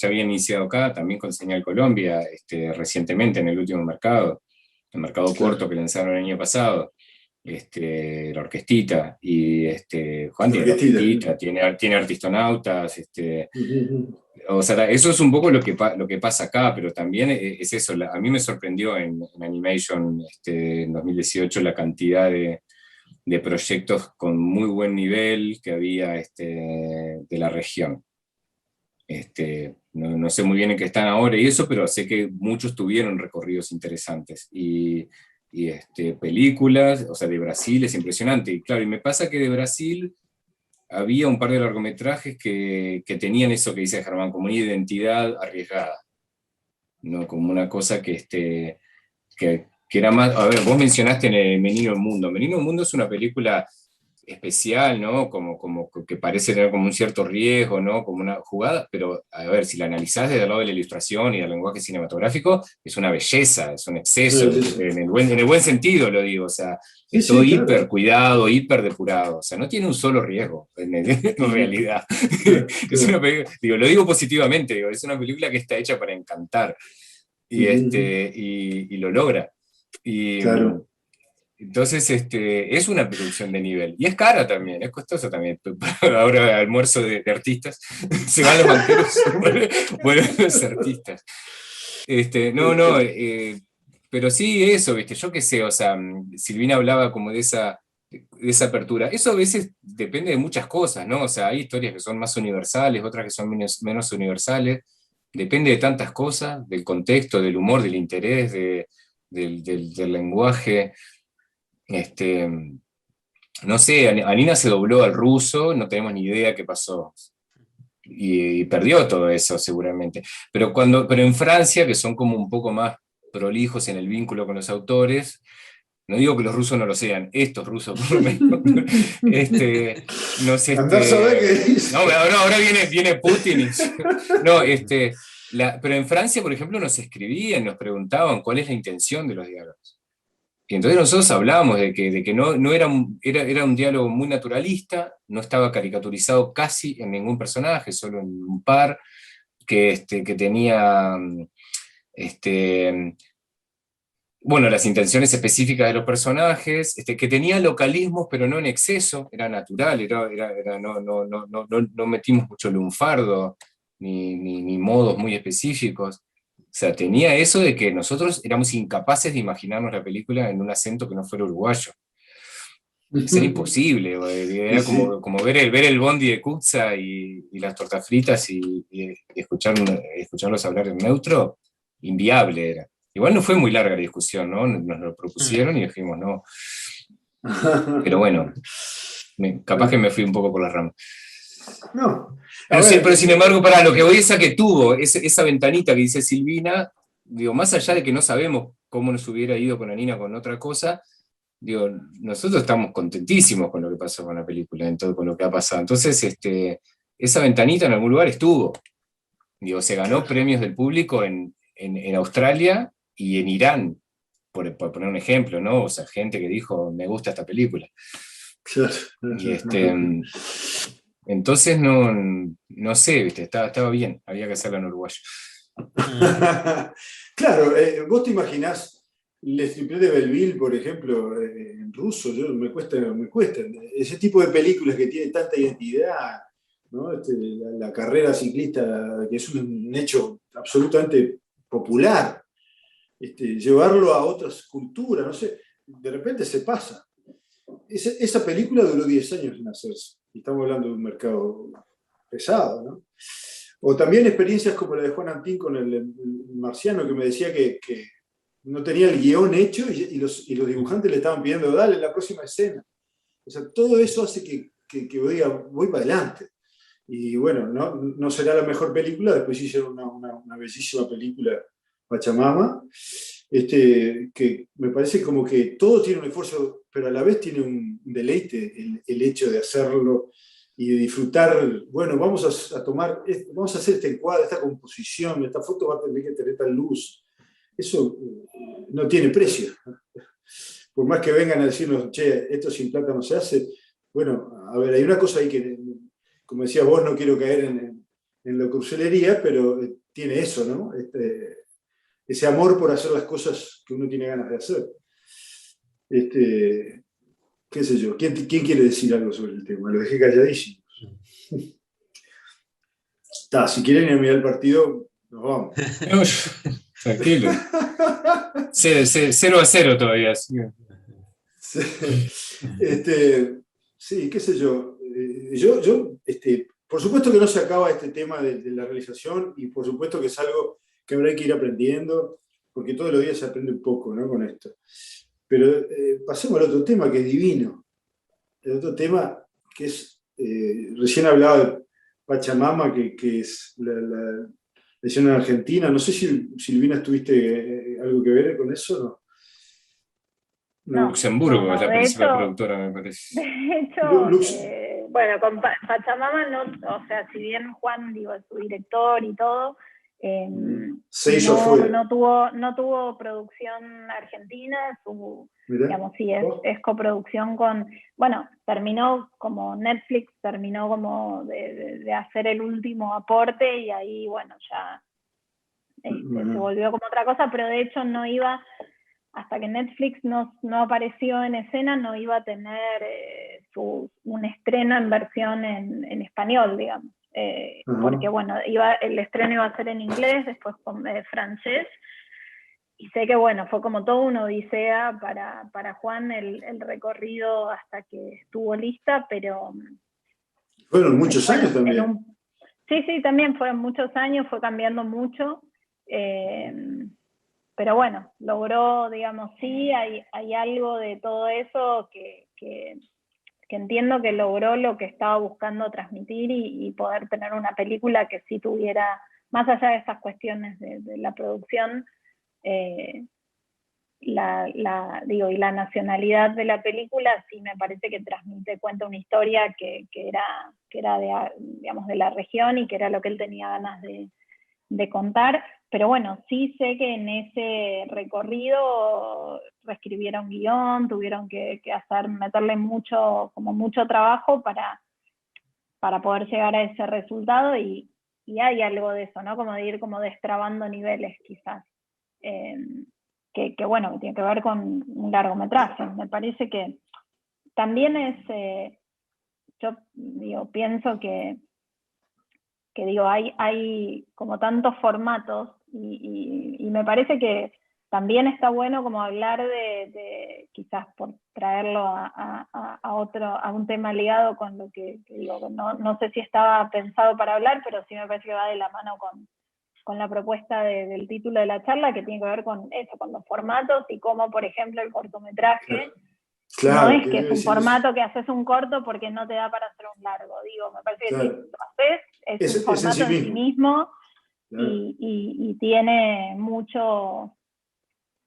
había iniciado acá, también con Señal Colombia, recientemente en el último mercado, el mercado corto que lanzaron el año pasado, la orquestita, y Juan tiene orquestita, tiene artistonautas, o sea, eso es un poco lo que pasa acá, pero también es eso, a mí me sorprendió en Animation en 2018 la cantidad de proyectos con muy buen nivel que había de la región. No sé muy bien en qué están ahora y eso, pero sé que muchos tuvieron recorridos interesantes. Y películas, o sea, de Brasil es impresionante. Y claro, y me pasa que de Brasil había un par de largometrajes que tenían eso que dice Germán, como una identidad arriesgada, ¿no? Como una cosa que era más... A ver, vos mencionaste en Menino el Mundo. Menino el Mundo es una película especial, ¿no? Como que parece tener como un cierto riesgo, ¿no? Como una jugada, pero a ver, si la analizás desde el lado de la ilustración y del lenguaje cinematográfico, es una belleza, es un exceso, en el buen sentido lo digo, o sea, es todo hiper cuidado, hiper depurado, o sea, no tiene un solo riesgo en realidad. Es una película, lo digo positivamente, es una película que está hecha para encantar, y lo logra. Claro. Entonces, es una producción de nivel. Y es cara también, es costosa también. Ahora, almuerzo de artistas, se van los banqueros, vuelven los artistas. Pero sí, eso, ¿viste? Yo qué sé, o sea, Silvina hablaba como de esa apertura. Eso a veces depende de muchas cosas, ¿no? O sea, hay historias que son más universales, otras que son menos universales. Depende de tantas cosas, del contexto, del humor, del interés, del lenguaje. No sé, Anina se dobló al ruso, no tenemos ni idea qué pasó. Y perdió todo eso seguramente. Pero en Francia, que son como un poco más prolijos en el vínculo con los autores, no digo que los rusos no lo sean, estos rusos por lo menos. No sé. Andás a ver qué dice. No, ahora viene Putin. Pero en Francia, por ejemplo, nos escribían, nos preguntaban cuál es la intención de los diálogos. Y entonces nosotros hablábamos de que no era un diálogo muy naturalista, no estaba caricaturizado casi en ningún personaje, solo en un par, que tenía bueno, las intenciones específicas de los personajes, que tenía localismos, pero no en exceso, era natural, no metimos mucho lunfardo, ni modos muy específicos. O sea, tenía eso de que nosotros éramos incapaces de imaginarnos la película en un acento que no fuera uruguayo. Eso era imposible, era como ver el bondi de Kutza y las tortas fritas y escucharlos hablar en neutro, inviable era. Igual no fue muy larga la discusión, ¿no? Nos lo propusieron y dijimos no. Pero bueno, capaz que me fui un poco por las ramas. No. Pero sin embargo, para lo que voy es a que tuvo esa ventanita que dice Silvina, digo, más allá de que no sabemos cómo nos hubiera ido con Anina con otra cosa, digo, nosotros estamos contentísimos con lo que pasó con la película, con lo que ha pasado. Entonces, esa ventanita en algún lugar estuvo. Digo, se ganó premios del público en Australia y en Irán, por poner un ejemplo, ¿no? O sea, gente que dijo, me gusta esta película. Y entonces no sé, ¿viste? Estaba bien, había que hacerla en uruguayo. Claro, vos te imaginás Les Triplés de Belleville, por ejemplo, en ruso, me cuesta. Ese tipo de películas que tienen tanta identidad, ¿no? La carrera ciclista, que es un hecho absolutamente popular, llevarlo a otras culturas, no sé, de repente se pasa. Esa película duró 10 años en hacerse, y estamos hablando de un mercado pesado, ¿no? O también experiencias como la de Juan Antín con el Marciano, que me decía que no tenía el guión hecho y los dibujantes le estaban pidiendo, dale la próxima escena. O sea, todo eso hace que diga, voy para adelante. Y bueno, no será la mejor película, después hicieron una bellísima película, Pachamama, que me parece como que todo tiene un esfuerzo, pero a la vez tiene un deleite el hecho de hacerlo y de disfrutar. Bueno, vamos a hacer este encuadre, esta composición, esta foto va a tener que tener tal luz. Eso no tiene precio. Por más que vengan a decirnos, che, esto sin plata no se hace. Bueno, a ver, hay una cosa ahí que, como decías vos, no quiero caer en la cursilería, pero tiene eso, ¿no? Ese amor por hacer las cosas que uno tiene ganas de hacer. Qué sé yo, ¿quién quiere decir algo sobre el tema? Lo dejé calladísimo. Si quieren ir a mirar el partido, nos vamos. Tranquilo. 0-0 todavía. Sí. Sí, qué sé yo. Por supuesto que no se acaba este tema de la realización y por supuesto que es algo que habrá que ir aprendiendo, porque todos los días se aprende un poco, ¿no? Con esto. Pero pasemos al otro tema que es divino. El otro tema que es, recién hablaba de Pachamama, que es la lesión en Argentina. No sé si, Silvina, tuviste algo que ver con eso, ¿no? Luxemburgo es la principal productora, me parece. De hecho, bueno, con Pachamama, no, o sea, si bien Juan, es su director y todo, se hizo afuera. No tuvo producción argentina, digamos, sí, es coproducción con, bueno, terminó como Netflix, terminó como de hacer el último aporte y ahí, bueno, ya se volvió como otra cosa, pero de hecho no iba, hasta que Netflix no apareció en escena, no iba a tener un estreno en versión en español, digamos. Porque bueno, el estreno iba a ser en inglés, después con francés, y sé que bueno, fue como toda una odisea para Juan el recorrido hasta que estuvo lista, pero... Fueron muchos años también. Sí, también fueron muchos años, fue cambiando mucho, pero bueno, logró, digamos, sí, hay algo de todo eso que entiendo que logró lo que estaba buscando transmitir y poder tener una película que sí tuviera, más allá de esas cuestiones de la producción, y la nacionalidad de la película, sí me parece que cuenta una historia que era digamos, de la región y que era lo que él tenía ganas de contar. Pero bueno, sí sé que en ese recorrido reescribieron guión, tuvieron que meterle mucho trabajo para poder llegar a ese resultado y hay algo de eso, ¿no? Como de ir como destrabando niveles quizás. Que bueno, tiene que ver con un largometraje. Me parece que también yo pienso que hay como tantos formatos y me parece que también está bueno como hablar de quizás por traerlo a un tema ligado con lo que digo, no sé si estaba pensado para hablar, pero sí me parece que va de la mano con la propuesta del título de la charla, que tiene que ver con eso, con los formatos y cómo, por ejemplo, el cortometraje no es que es un formato que haces un corto porque no te da para hacer un largo. Me parece que si lo haces, es un formato en sí mismo y tiene mucho,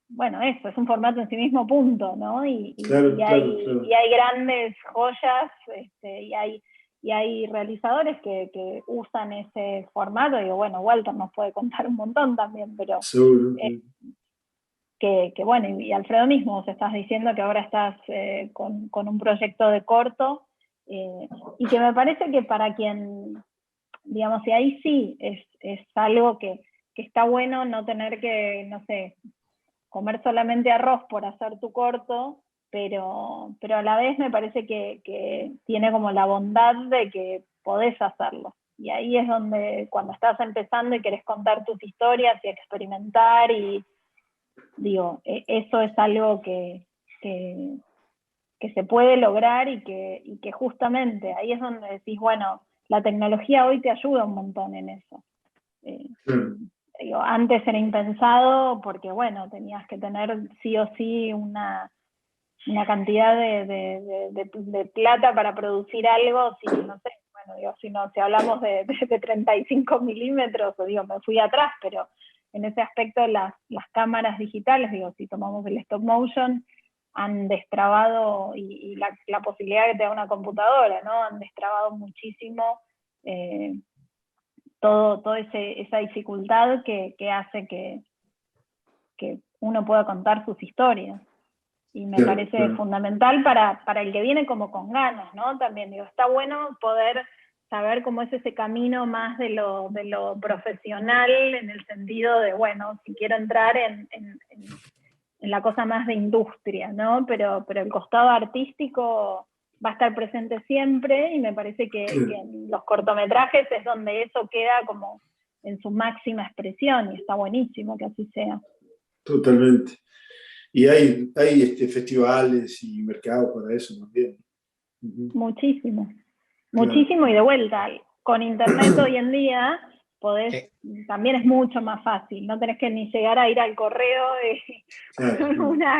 bueno, eso, es un formato en sí mismo, punto, ¿no? Y hay grandes joyas, y hay realizadores que usan ese formato. Digo, bueno, Walter nos puede contar un montón también, pero que bueno, y Alfredo mismo, vos estás diciendo que ahora estás con un proyecto de corto, y que me parece que para quien, digamos, y ahí sí es algo que está bueno no tener que, no sé, comer solamente arroz por hacer tu corto, pero a la vez me parece que tiene como la bondad de que podés hacerlo. Y ahí es donde, cuando estás empezando y querés contar tus historias y experimentar, y digo, eso es algo que se puede lograr y que justamente ahí es donde decís, bueno, la tecnología hoy te ayuda un montón en eso. Digo, antes era impensado porque, bueno, tenías que tener sí o sí una cantidad de plata para producir algo, si no sé, bueno, digo, si hablamos de 35 milímetros, digo, me fui atrás, pero en ese aspecto las cámaras digitales, digo, si tomamos el stop motion, han destrabado, y la posibilidad que te da una computadora, ¿no? Han destrabado muchísimo toda esa dificultad que hace que uno pueda contar sus historias. Y me parece fundamental para el que viene como con ganas, ¿no? También digo, está bueno poder saber cómo es ese camino más de lo profesional, en el sentido de, bueno, si quiero entrar en la cosa más de industria, ¿no? Pero el costado artístico va a estar presente siempre, y me parece que en los cortometrajes es donde eso queda como en su máxima expresión, y está buenísimo que así sea. Totalmente. Y hay festivales y mercados para eso también. Muchísimo. Muchísimo, y de vuelta, con internet hoy en día podés, también es mucho más fácil, no tenés que ni llegar a ir al correo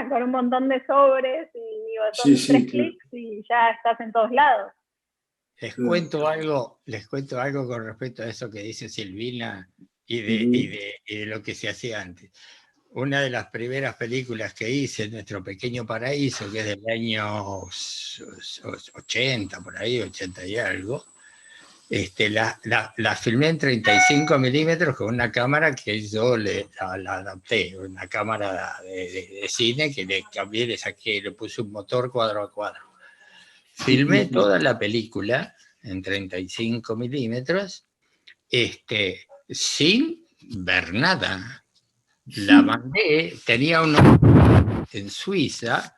con un montón de sobres, y digo, son 3 clics y ya estás en todos lados. Les cuento algo con respecto a eso que dice Silvina y de lo que se hacía antes. Una de las primeras películas que hice, Nuestro Pequeño Paraíso, que es del año 80, por ahí, 80 y algo, la filmé en 35 milímetros con una cámara que yo la adapté, una cámara de cine que le cambié, le saqué, le puse un motor cuadro a cuadro. Filmé toda la película en 35 milímetros, sin ver nada. La mandé, tenía uno en Suiza,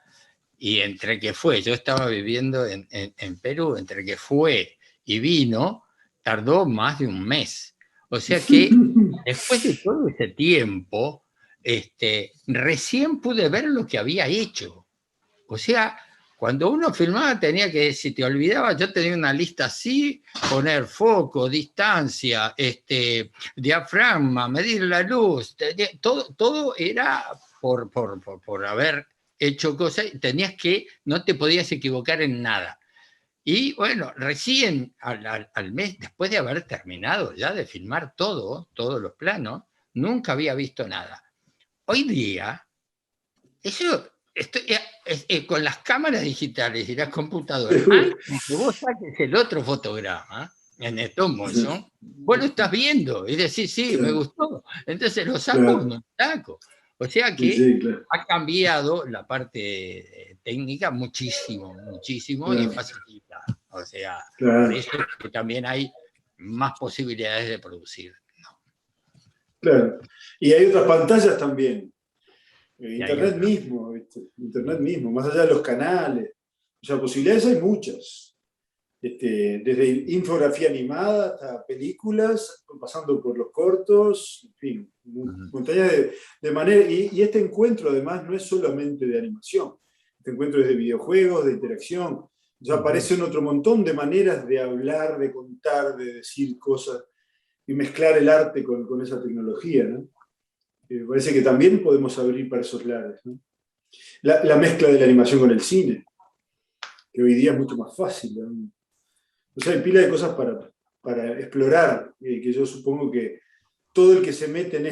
y entre que fue, yo estaba viviendo en Perú, entre que fue y vino, tardó más de un mes. O sea que después de todo ese tiempo, recién pude ver lo que había hecho. O sea, cuando uno filmaba tenía que, si te olvidabas, yo tenía una lista así, poner foco, distancia, diafragma, medir la luz, todo era por haber hecho cosas, tenías que, no te podías equivocar en nada. Y bueno, recién al mes, después de haber terminado ya de filmar todos los planos, nunca había visto nada. Hoy día, eso... con las cámaras digitales y las computadoras, que vos saques el otro fotograma en stop motion, vos lo estás viendo y decís, sí, me gustó, entonces lo saco o no lo saco. O sea que ha cambiado la parte técnica muchísimo, y facilita. O sea, por eso que también hay más posibilidades de producir, ¿no? Claro. Y hay otras pantallas también. Internet mismo, ¿viste? Internet mismo, más allá de los canales. O sea, posibilidades hay muchas. Desde infografía animada hasta películas, pasando por los cortos, en fin, montañas de manera. Y este encuentro, además, no es solamente de animación. Este encuentro es de videojuegos, de interacción. Ya aparecen otro montón de maneras de hablar, de contar, de decir cosas y mezclar el arte con esa tecnología, ¿no? Me parece que también podemos abrir para esos lares, ¿no? La mezcla de la animación con el cine, que hoy día es mucho más fácil, ¿no? O sea, hay pila de cosas para explorar, que yo supongo que todo el que se mete en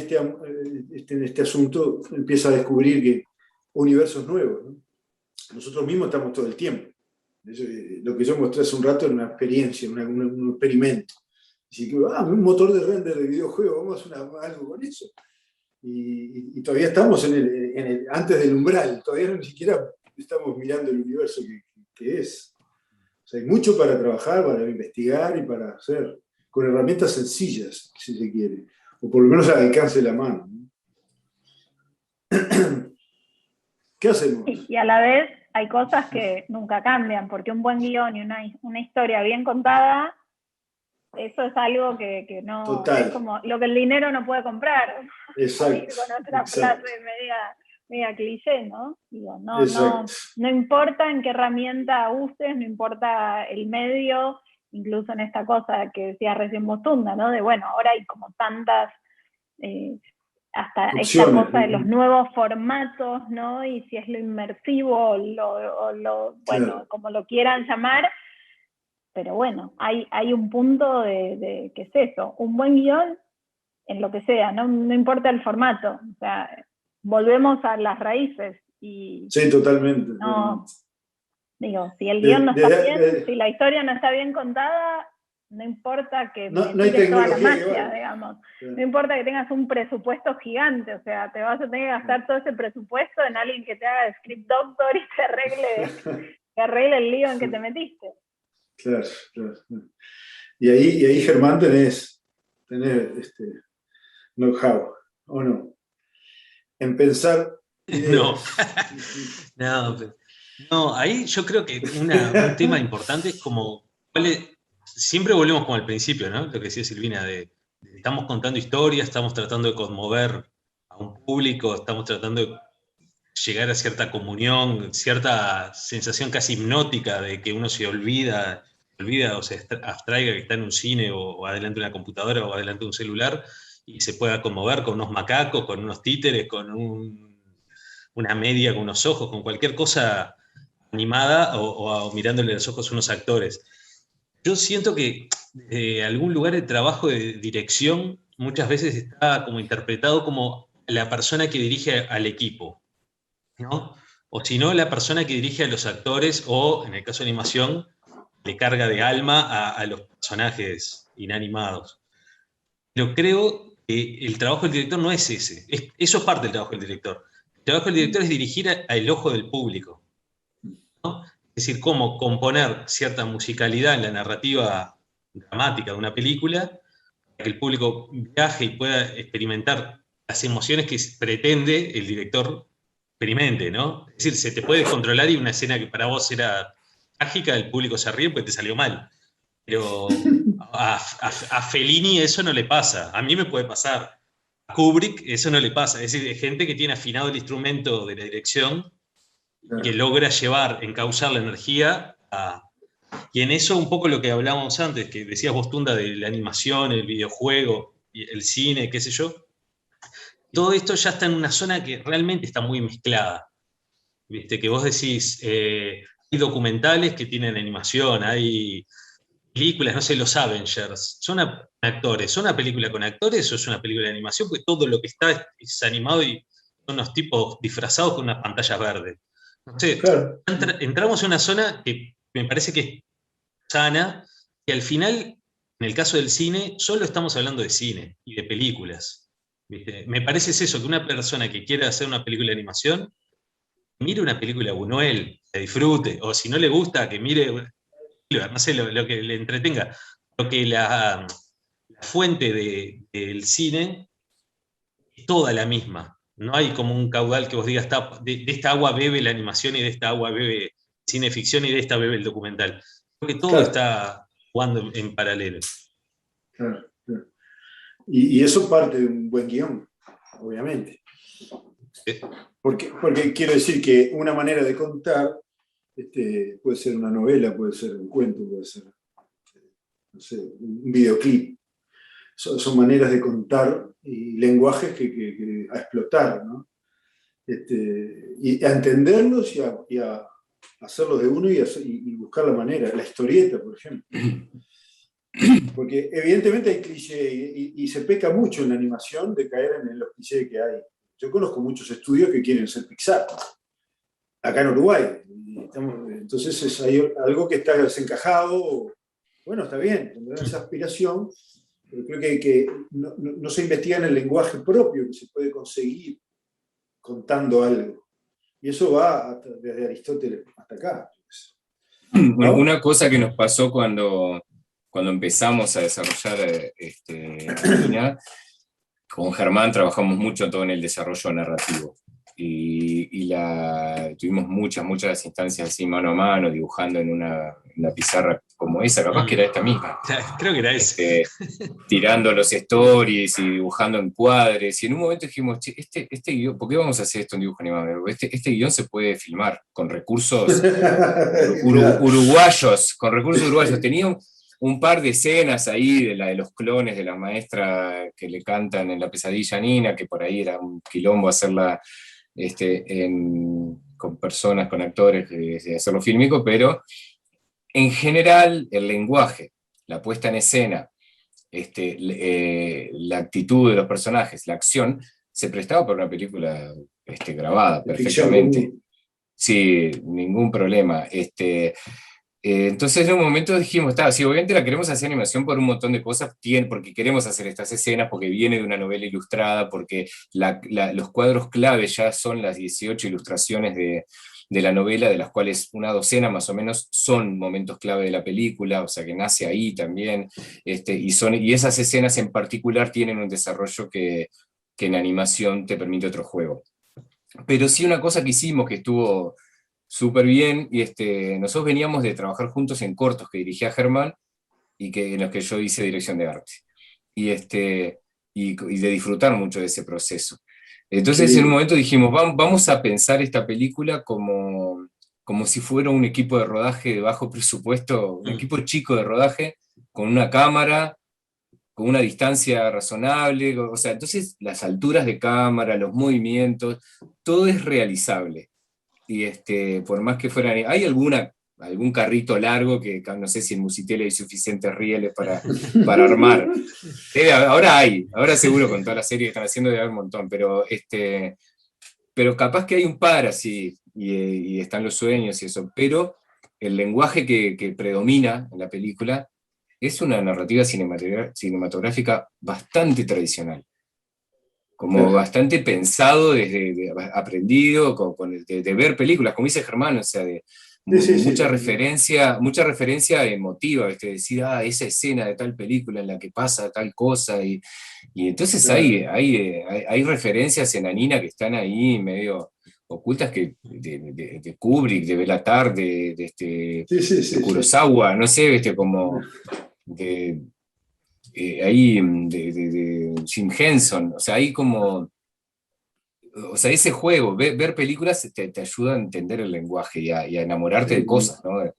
este asunto empieza a descubrir que universos nuevos, ¿no? Nosotros mismos estamos todo el tiempo. Lo que yo mostré hace un rato era una experiencia, un experimento. Así que, un motor de render de videojuego, vamos a hacer algo con eso. Y todavía estamos antes del umbral, todavía ni siquiera estamos mirando el universo que es. O sea, hay mucho para trabajar, para investigar y para hacer, con herramientas sencillas, si se quiere, o por lo menos al alcance de la mano, ¿no? ¿Qué hacemos? Y a la vez hay cosas que nunca cambian, porque un buen guión y una historia bien contada, eso es algo que no... Total. Es como lo que el dinero no puede comprar. Exacto. Con otra frase media cliché, ¿no? Digo, no importa en qué herramienta uses, no importa el medio, incluso en esta cosa que decía recién Botunda, ¿no? De bueno, ahora hay como tantas... hasta opciones, esta cosa de los nuevos formatos, ¿no? Y si es lo inmersivo o lo bueno, claro, como lo quieran llamar, pero bueno, hay un punto de ¿qué es eso? Un buen guión en lo que sea, no importa el formato, o sea, volvemos a las raíces. Y sí, totalmente. no, digo, si el guión no está bien, si la historia no está bien contada, no importa que no hay toda la tecnología magia, digamos. Sí. No importa que tengas un presupuesto gigante, o sea, te vas a tener que gastar todo ese presupuesto en alguien que te haga de script doctor y te arregle el lío en que te metiste. Claro. Y ahí Germán, tenés know-how, ¿o no? En pensar ideas. No, ahí yo creo que un tema importante es como, siempre volvemos como al principio, ¿no? Lo que decía Silvina, estamos contando historias, estamos tratando de conmover a un público, estamos tratando de llegar a cierta comunión, cierta sensación casi hipnótica de que uno se olvida o se abstraiga que está en un cine o adelante de una computadora o adelante de un celular y se pueda conmover con unos macacos, con unos títeres, con una media, con unos ojos, con cualquier cosa animada o mirándole los ojos a unos actores. Yo siento que desde algún lugar el trabajo de dirección muchas veces está como interpretado como la persona que dirige al equipo, ¿no? O si no, la persona que dirige a los actores o, en el caso de animación, le carga de alma a los personajes inanimados. Pero creo que el trabajo del director no es ese. Eso es parte del trabajo del director. El trabajo del director es dirigir al ojo del público, ¿no? Es decir, cómo componer cierta musicalidad en la narrativa dramática de una película para que el público viaje y pueda experimentar las emociones que pretende el director experimente, ¿no? Es decir, se te puede controlar y una escena que para vos era trágica, el público se ríe porque te salió mal. Pero a Fellini eso no le pasa. A mí me puede pasar. A Kubrick eso no le pasa. Es decir, hay gente que tiene afinado el instrumento de la dirección y que logra llevar, encauzar la energía y en eso un poco lo que hablábamos antes, que decías vos, Tunda, de la animación, el videojuego, el cine, qué sé yo. Todo esto ya está en una zona que realmente está muy mezclada. ¿Viste? Que vos decís, hay documentales que tienen animación, hay películas, no sé, los Avengers, ¿son actores? ¿Son una película con actores o es una película de animación? Porque todo lo que está es animado y son unos tipos disfrazados con unas pantallas verdes. No sé, Claro. entramos en una zona que me parece que es sana, y al final, en el caso del cine, solo estamos hablando de cine y de películas. ¿Viste? Me parece eso, que una persona que quiera hacer una película de animación, mire una película de Buñuel, que disfrute, o si no le gusta, que mire, no sé, lo que le entretenga. Porque la fuente del cine es toda la misma. No hay como un caudal que vos digas, de esta agua bebe la animación y de esta agua bebe cine ficción y de esta bebe el documental. Porque todo está jugando en paralelo. Claro. Y eso parte de un buen guión, obviamente. ¿Sí? Porque quiero decir que una manera de contar puede ser una novela, puede ser un cuento, puede ser, no sé, un videoclip. Son maneras de contar y lenguajes que a explotar, ¿no? Y a entenderlos y a hacerlos de uno y buscar la manera. La historieta, por ejemplo. Porque evidentemente hay clichés y se peca mucho en la animación de caer en los clichés que hay. Yo conozco muchos estudios que quieren ser Pixar, acá en Uruguay. Entonces hay algo que está desencajado. Bueno, está bien, tendrán esa aspiración, pero creo que no se investiga en el lenguaje propio que se puede conseguir contando algo. Y eso va desde Aristóteles hasta acá. Bueno, una cosa que nos pasó cuando empezamos a desarrollar Argentina, con Germán trabajamos mucho todo en el desarrollo narrativo. Y tuvimos muchas instancias así mano a mano, dibujando en una pizarra como esa, capaz que era esta misma. Creo que era esa. Tirando los stories y dibujando encuadres, y en un momento dijimos, che, este guión, ¿por qué vamos a hacer esto en dibujo animado? Este guión se puede filmar con recursos uruguayos, Tenía un par de escenas ahí de la de los clones de la maestra que le cantan en La pesadilla a Nina, que por ahí era un quilombo hacerla con personas, con actores, de hacerlo fílmico, pero en general el lenguaje, la puesta en escena, la actitud de los personajes, la acción, se prestaba para una película grabada perfectamente. Sí, ningún problema. Entonces en un momento dijimos, sí, obviamente la queremos hacer animación por un montón de cosas, porque queremos hacer estas escenas, porque viene de una novela ilustrada, porque los cuadros clave ya son las 18 ilustraciones de la novela, de las cuales una docena más o menos son momentos clave de la película, o sea que nace ahí también, y esas escenas en particular tienen un desarrollo que en animación te permite otro juego. Pero sí una cosa que hicimos que estuvo súper bien, y nosotros veníamos de trabajar juntos en cortos que dirigía Germán, en los que yo hice dirección de arte, y de disfrutar mucho de ese proceso. Entonces en un momento dijimos, vamos a pensar esta película como si fuera un equipo de rodaje de bajo presupuesto, un equipo chico de rodaje, con una cámara, con una distancia razonable, o sea, entonces las alturas de cámara, los movimientos, todo es realizable. Y por más que fueran, hay algún carrito largo que no sé si en Musitel hay suficientes rieles para armar. Ahora seguro con toda la serie que están haciendo debe haber un montón, pero capaz que hay un par así, y están los sueños y eso, pero el lenguaje que predomina en la película es una narrativa cinematográfica bastante tradicional, como bastante pensado, aprendido, de ver películas, como dice Germán, o sea, mucha referencia emotiva, decir, esa escena de tal película en la que pasa tal cosa, y entonces hay referencias en Anina que están ahí medio ocultas, de Kubrick, de Bela Tarr, de Kurosawa, no sé, como de Jim Henson, o sea, hay como, o sea, ese juego, ver películas te ayuda a entender el lenguaje y a enamorarte de cosas, ¿no?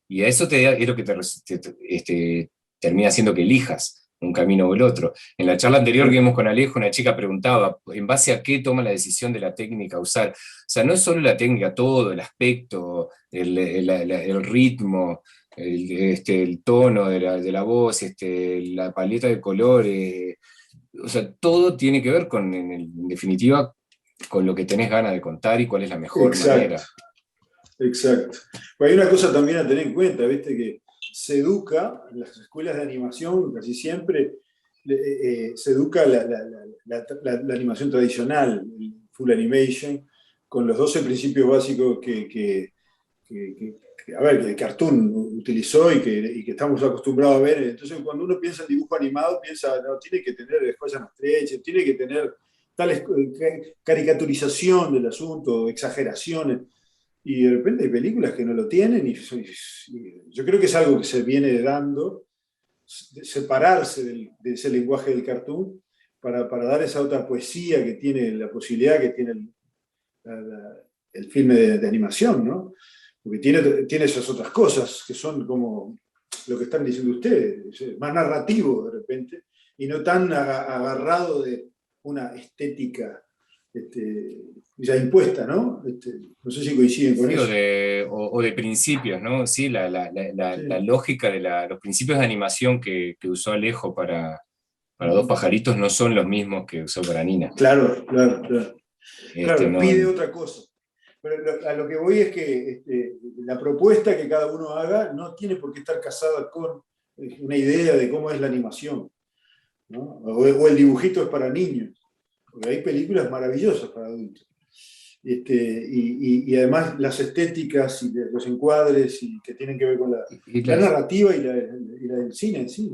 Y a eso es lo que te termina haciendo que elijas un camino o el otro. En la charla anterior que vimos con Alejo, una chica preguntaba, ¿en base a qué toma la decisión de la técnica a usar? O sea, no es solo la técnica, todo, el aspecto, el ritmo, el tono de la voz, la paleta de colores, o sea, todo tiene que ver en definitiva, con lo que tenés ganas de contar y cuál es la mejor manera. Exacto. Hay una cosa también a tener en cuenta, ¿viste? Que se educa en las escuelas de animación, casi siempre se educa la animación tradicional, el full animation, con los 12 principios básicos que Cartoon utilizó y que estamos acostumbrados a ver. Entonces, cuando uno piensa en dibujo animado, piensa, no, tiene que tener joyas más estrechas, tiene que tener tal caricaturización del asunto, exageraciones. Y de repente hay películas que no lo tienen, y yo creo que es algo que se viene dando, separarse de ese lenguaje del cartoon para dar esa otra poesía que tiene, la posibilidad que tiene el filme de animación, ¿no? Porque tiene esas otras cosas que son como lo que están diciendo ustedes, más narrativo de repente, y no tan agarrado de una estética ya impuesta, ¿no? No sé si coinciden con eso. O de principios, ¿no? Sí, la lógica de los principios de animación que usó Alejo para Dos Pajaritos no son los mismos que usó para Nina. Claro. No, pide otra cosa. Pero a lo que voy es que la propuesta que cada uno haga no tiene por qué estar casada con una idea de cómo es la animación, ¿no? O el dibujito es para niños, porque hay películas maravillosas para adultos. Y además las estéticas y los encuadres y que tienen que ver con la narrativa y la del cine en sí.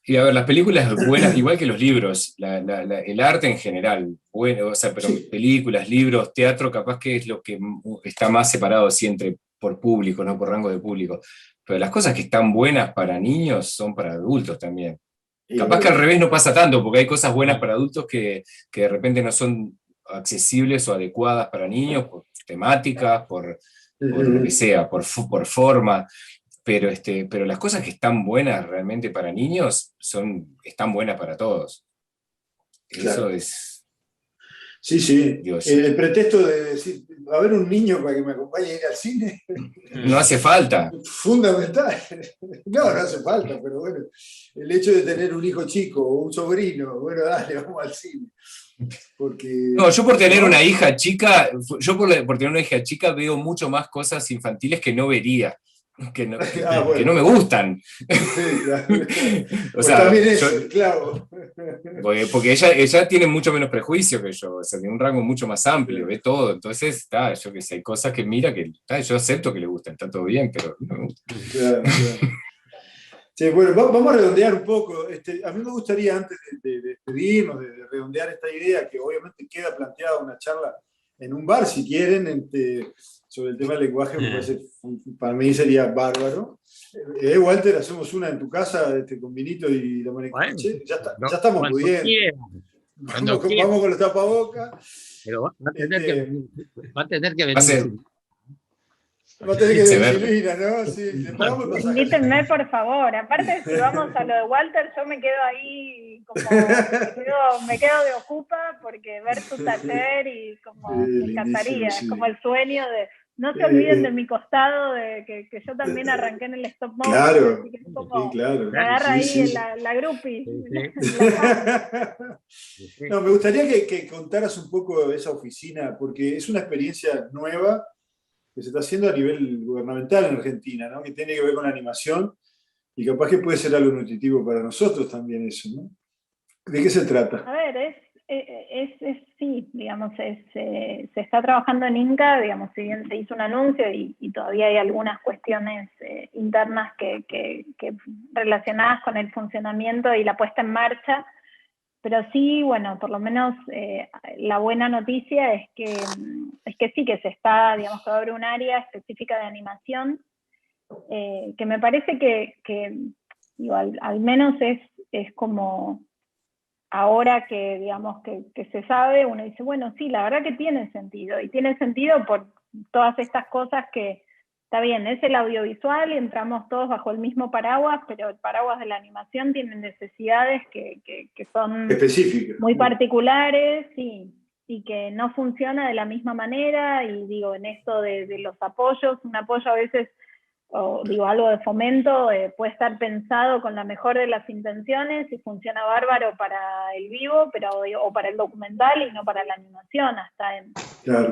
Y a ver, las películas buenas, igual que los libros, el arte en general, bueno, o sea, pero películas, libros, teatro, capaz que es lo que está más separado así por público, no por rango de público. Pero las cosas que están buenas para niños son para adultos también. Capaz que al revés no pasa tanto, porque hay cosas buenas para adultos que de repente no son accesibles o adecuadas para niños, por temáticas, por lo que sea, por forma. Pero las cosas que están buenas realmente para niños están buenas para todos. Claro. Eso es... Sí, sí. Dios. El pretexto de decir, va a haber un niño para que me acompañe a ir al cine. No hace falta. Fundamental. No hace falta, pero bueno, el hecho de tener un hijo chico o un sobrino, bueno, dale, vamos al cine. Porque, no, yo por tener una hija chica, por tener una hija chica veo mucho más cosas infantiles que no vería. Que no, bueno. Que no me gustan. Sí, claro. O sea, también eso, claro. Porque ella tiene mucho menos prejuicio que yo, o sea, tiene un rango mucho más amplio, ve todo. Entonces, yo que sé, hay cosas que mira que yo acepto que le gustan, está todo bien, pero no me gustan. Claro. Sí, bueno, vamos a redondear un poco. A mí me gustaría, antes de despedirnos, de redondear esta idea, que obviamente queda planteada una charla en un bar, si quieren, sobre el tema del lenguaje, me parece, para mí sería bárbaro. Walter, hacemos una en tu casa con Vinito y Domenico. Bueno, ya estamos pudiendo. Vamos con los tapabocas. Pero va a tener que venir. Va a tener que venir Silvina, ¿no? Sí, invítenme, por favor. Aparte, si vamos a lo de Walter, yo me quedo ahí, como me quedo de ocupa, porque ver su taller y como me encantaría, es como el sueño de... No se olviden de mi costado, de que yo también arranqué en el stop motion. Claro, así que es como, claro. Me agarra ahí la groupie. No, me gustaría que contaras un poco esa oficina, porque es una experiencia nueva que se está haciendo a nivel gubernamental en Argentina, ¿no? Que tiene que ver con la animación, y capaz que puede ser algo nutritivo para nosotros también eso, ¿no? ¿De qué se trata? A ver, sí, digamos, se está trabajando en Inca, digamos, si bien se hizo un anuncio y todavía hay algunas cuestiones internas que relacionadas con el funcionamiento y la puesta en marcha, pero sí, bueno, por lo menos la buena noticia es que sí, que se está, digamos, que abre un área específica de animación, que me parece que digo, al menos es como... Ahora que, digamos, que se sabe, uno dice, bueno, sí, la verdad que tiene sentido, y tiene sentido por todas estas cosas que, está bien, es el audiovisual y entramos todos bajo el mismo paraguas, pero el paraguas de la animación tiene necesidades que son específicas, muy particulares, sí, y que no funciona de la misma manera, y digo, en esto de los apoyos, un apoyo a veces... o digo, algo de fomento puede estar pensado con la mejor de las intenciones y funciona bárbaro para el vivo, o para el documental y no para la animación, hasta en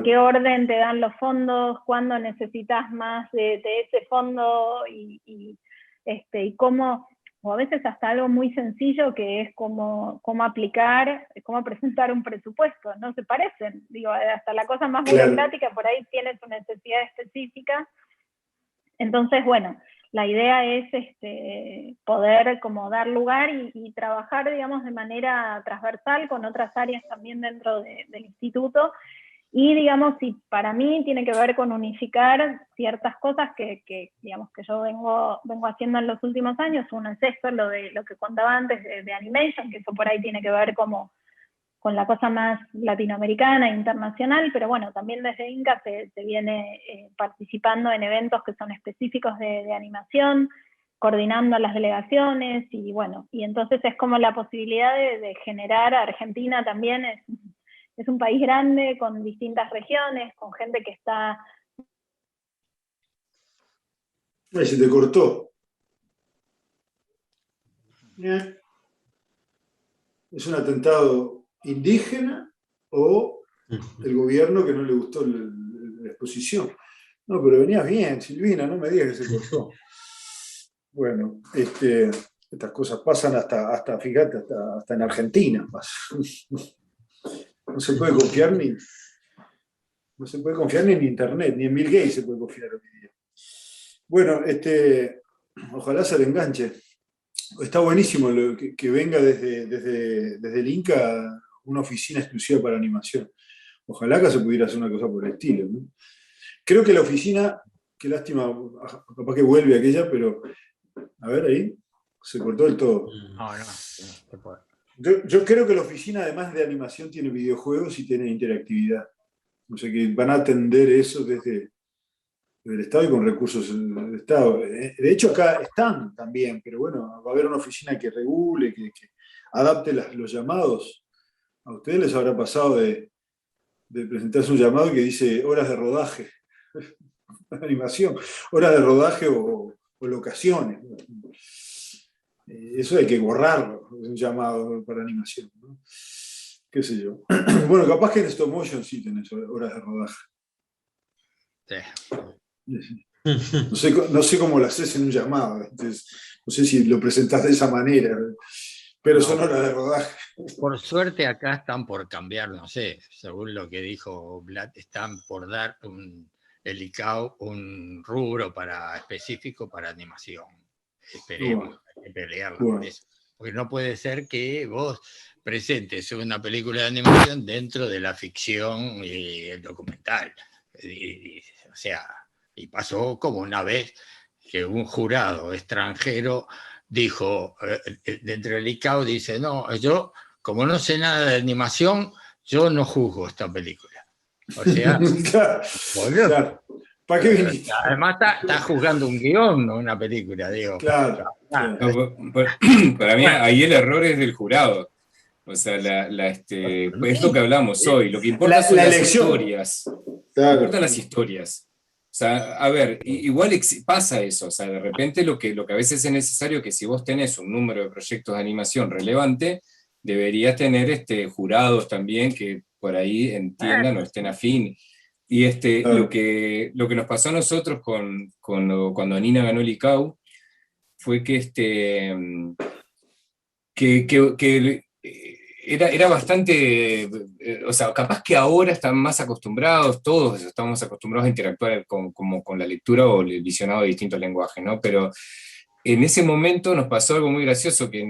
qué orden te dan los fondos, cuándo necesitas más de ese fondo y cómo, o a veces hasta algo muy sencillo que es cómo aplicar, cómo presentar un presupuesto, no se parecen, digo, hasta la cosa más burocrática por ahí tiene su necesidad específica. Entonces, bueno, la idea es poder como dar lugar y trabajar, digamos, de manera transversal con otras áreas también dentro del instituto. Y, digamos, si para mí tiene que ver con unificar ciertas cosas que digamos, que yo vengo haciendo en los últimos años. Uno es esto, lo que contaba antes de animation, que eso por ahí tiene que ver como con la cosa más latinoamericana e internacional, pero bueno, también desde Inca se viene participando en eventos que son específicos de animación, coordinando las delegaciones, y bueno, y entonces es como la posibilidad de generar. Argentina también es un país grande, con distintas regiones, con gente que está... Ay, se te cortó. Es un atentado indígena o el gobierno que no le gustó la exposición. No, pero venías bien, Silvina, no me digas que se cortó. Bueno, estas cosas pasan hasta fíjate, hasta en Argentina pasa. No se puede confiar ni en internet, ni en Bill Gates se puede confiar hoy día. Bueno, ojalá se le enganche. Está buenísimo que venga desde el Inca una oficina exclusiva para animación. Ojalá que se pudiera hacer una cosa por el estilo, ¿no? Creo que la oficina, qué lástima, capaz que vuelve aquella, pero a ver ahí, se cortó del todo. Yo creo que la oficina, además de animación, tiene videojuegos y tiene interactividad. O sea que van a atender eso desde el Estado y con recursos del Estado. De hecho, acá están también, pero bueno, va a haber una oficina que regule, que adapte los llamados. A ustedes les habrá pasado de de presentarse un llamado que dice horas de rodaje, animación, horas de rodaje o locaciones. Eso hay que borrarlo, es un llamado para animación, ¿no? Qué sé yo. Bueno, capaz que en stop motion sí tenés horas de rodaje. Sí. No sé cómo lo haces en un llamado, entonces, no sé si lo presentás de esa manera, pero son horas de rodaje. Por suerte acá están por cambiar, no sé, según lo que dijo Vlad, están por dar el ICAO un rubro específico para animación. Esperemos, hay que pelearla por eso. Porque no puede ser que vos presentes una película de animación dentro de la ficción y el documental. O sea, y pasó como una vez que un jurado extranjero dijo, dentro del ICAO dice, no, yo, como no sé nada de animación, yo no juzgo esta película. O sea, claro. ¿Para qué viniste? Además está juzgando un guión, no una película, digo. Claro. Para mí ahí el error es del jurado. O sea, es lo que hablamos hoy. Lo que importa son las historias. Claro. Importan las historias. O sea, a ver, igual pasa eso. O sea, de repente lo que a veces es necesario, que si vos tenés un número de proyectos de animación relevante, deberías tener jurados también que por ahí entiendan o estén afín. Y lo que nos pasó a nosotros cuando Nina ganó el ICAO fue que era bastante, o sea, capaz que ahora están más acostumbrados, todos estamos acostumbrados a interactuar con la lectura o el visionado de distintos lenguajes, ¿no? Pero en ese momento nos pasó algo muy gracioso, que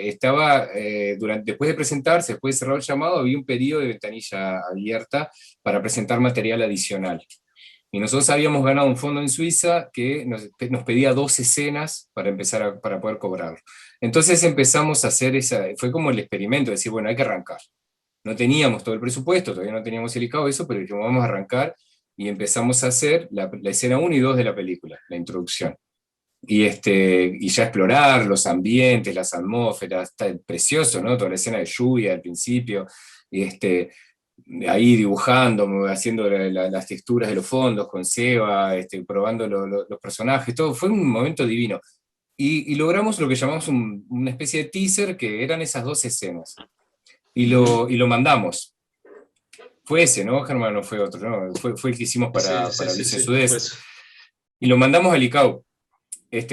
estaba, después de presentarse, después de cerrar el llamado, había un pedido de ventanilla abierta para presentar material adicional. Y nosotros habíamos ganado un fondo en Suiza que nos pedía 2 escenas para poder cobrarlo. Entonces empezamos a hacer fue como el experimento, de decir, bueno, hay que arrancar. No teníamos todo el presupuesto, todavía no teníamos el ICAO, pero dijimos, vamos a arrancar, y empezamos a hacer la escena 1 y 2 de la película, la introducción. Y ya explorar los ambientes, las atmósferas, está precioso, ¿no? Toda la escena de lluvia al principio, y ahí dibujando, haciendo las texturas de los fondos con Seba, probando los personajes, todo, fue un momento divino. Y logramos lo que llamamos una especie de teaser, que eran esas 2 escenas. Y lo mandamos. Fue ese, ¿no, Germán? No fue otro, ¿no? Fue el que hicimos para Alicia Sudés. Y lo mandamos al ICAO,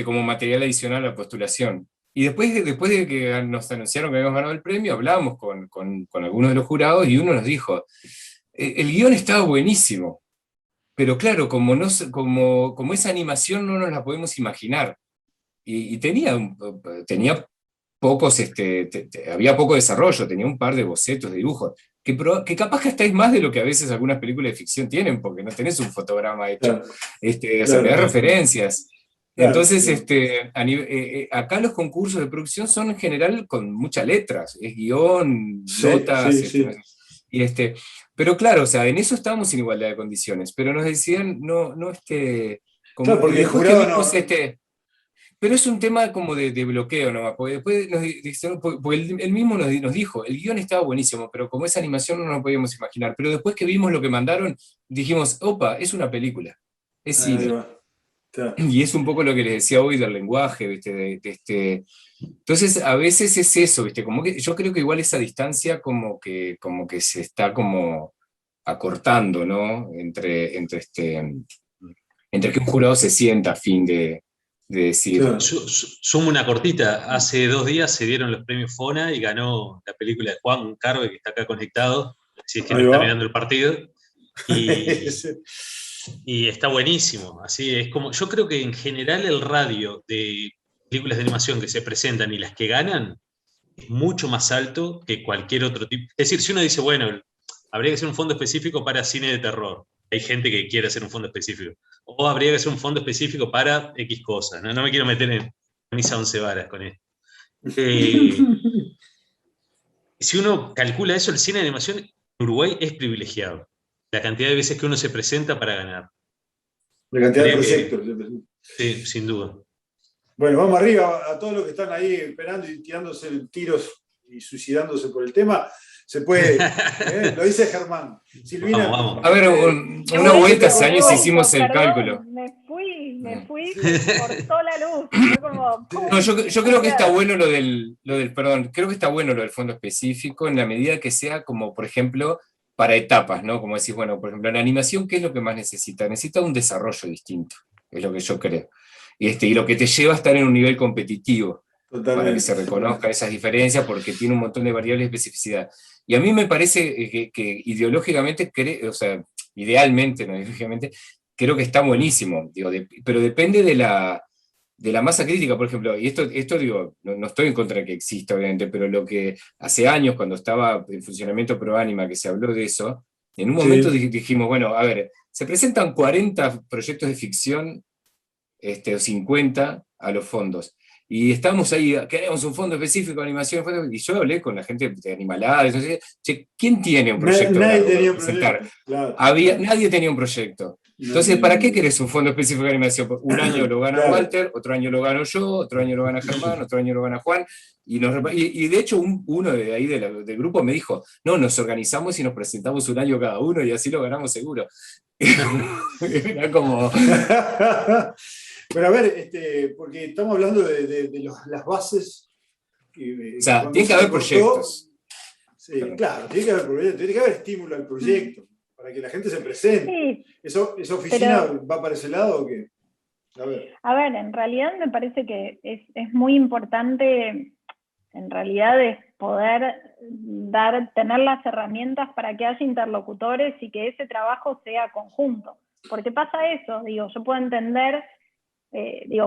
como material adicional a la postulación. Y después de que nos anunciaron que habíamos ganado el premio, hablamos con algunos de los jurados, y uno nos dijo, el guión estaba buenísimo, pero claro, como esa animación no nos la podemos imaginar. Y tenía pocos, había poco desarrollo, tenía un par de bocetos de dibujos, que capaz que estáis más de lo que a veces algunas películas de ficción tienen, porque no tenés un fotograma hecho, o sea, tenés referencias. Entonces, acá los concursos de producción son en general con muchas letras, es guión, notas, pero claro, o sea, en eso estábamos en igualdad de condiciones, pero nos decían, como, claro, porque el jurado vimos, pero es un tema como de bloqueo nomás, porque después porque él mismo nos dijo, el guión estaba buenísimo, pero como esa animación no nos podíamos imaginar, pero después que vimos lo que mandaron, dijimos, opa, es una película, es cine. Y es un poco lo que les decía hoy del lenguaje, ¿viste? Entonces, a veces es eso, ¿viste? Como que yo creo que igual esa distancia como que se está como acortando, ¿no? Entre que un jurado se sienta a fin de decir... Claro. Sumo una cortita. Hace 2 días se dieron los premios FONA y ganó la película de Juan Carve, que está acá conectado, si es que no está mirando el partido. Y está buenísimo. Así es como, yo creo que en general el radio de películas de animación que se presentan y las que ganan es mucho más alto que cualquier otro tipo. Es decir, si uno dice, bueno, habría que hacer un fondo específico para cine de terror, hay gente que quiere hacer un fondo específico, o habría que hacer un fondo específico para X cosas. No me quiero meter en camisa 11 varas con esto. Si uno calcula eso, el cine de animación en Uruguay es privilegiado. La cantidad de veces que uno se presenta para ganar. La cantidad de proyectos. Sí, sin duda. Bueno, vamos arriba a todos los que están ahí esperando y tirándose tiros y suicidándose por el tema. Se puede, lo dice Germán. Silvina. Vamos. A ver, una vuelta hace años hicimos el cálculo. Me fui, por toda la luz. Fue como, no, yo creo que está bueno perdón, creo que está bueno lo del fondo específico en la medida que sea como, por ejemplo, para etapas, ¿no? Como decís, bueno, por ejemplo, en animación, ¿qué es lo que más necesita? Necesita un desarrollo distinto, es lo que yo creo. Y lo que te lleva a estar en un nivel competitivo. Totalmente. Para que se reconozcan esas diferencias, porque tiene un montón de variables de especificidad. Y a mí me parece que ideológicamente, o sea, idealmente, no ideológicamente, creo que está buenísimo, digo, pero depende de la masa crítica, por ejemplo, y esto digo, no estoy en contra de que exista, obviamente, pero lo que hace años, cuando estaba en funcionamiento ProAnima, que se habló de eso, en un momento dijimos, bueno, a ver, se presentan 40 proyectos de ficción, o 50 a los fondos. Y estamos ahí, queremos un fondo específico de animación, y yo hablé con la gente de Animalada, che, ¿quién tiene un proyecto? Nadie tenía un proyecto, claro. Nadie tenía un proyecto. Entonces, ¿para qué querés un fondo específico de animación? Un año lo gana Walter, otro año lo gano yo, otro año lo gana Germán, otro año lo gana Juan, y de hecho uno de ahí del grupo me dijo, no, nos organizamos y nos presentamos un año cada uno y así lo ganamos seguro. Era como... Pero a ver, porque estamos hablando de las bases. O sea, tiene que haber proyectos. Sí, claro, tiene que haber proyectos, tiene que haber estímulo al proyecto, para que la gente se presente. Sí, ¿Esa oficina va para ese lado o qué? A ver, en realidad me parece que es muy importante, en realidad, es poder tener las herramientas para que haya interlocutores y que ese trabajo sea conjunto. Porque pasa eso, digo, yo puedo entender...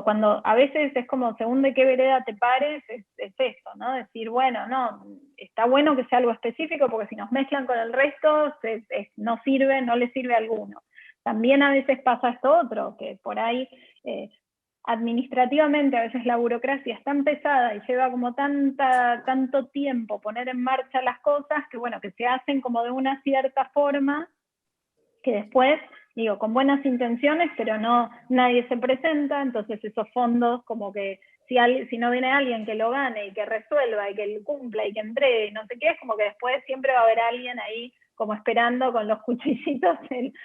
cuando a veces es como según de qué vereda te pares, es eso, ¿no? Decir, bueno, no, está bueno que sea algo específico porque si nos mezclan con el resto, no sirve, no le sirve a alguno. También a veces pasa esto otro, que por ahí administrativamente a veces la burocracia es tan pesada y lleva como tanto tiempo poner en marcha las cosas que bueno, que se hacen como de una cierta forma que después, digo, con buenas intenciones, pero nadie se presenta, entonces esos fondos como que si no viene alguien que lo gane y que resuelva y que cumpla y que entregue y no sé qué, es como que después siempre va a haber alguien ahí como esperando con los cuchillitos,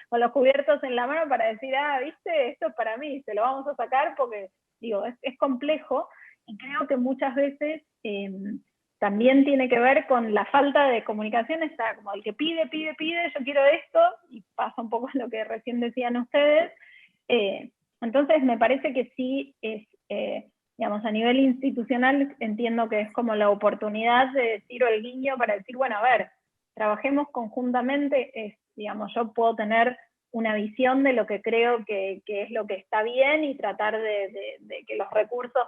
con los cubiertos en la mano para decir, viste, esto es para mí, se lo vamos a sacar porque, digo, es complejo y creo que muchas veces... también tiene que ver con la falta de comunicación, está como el que pide, yo quiero esto, y pasa un poco lo que recién decían ustedes. Entonces me parece que sí es, digamos, a nivel institucional entiendo que es como la oportunidad de decir o el guiño para decir, bueno, a ver, trabajemos conjuntamente, digamos, yo puedo tener una visión de lo que creo que es lo que está bien y tratar de que los recursos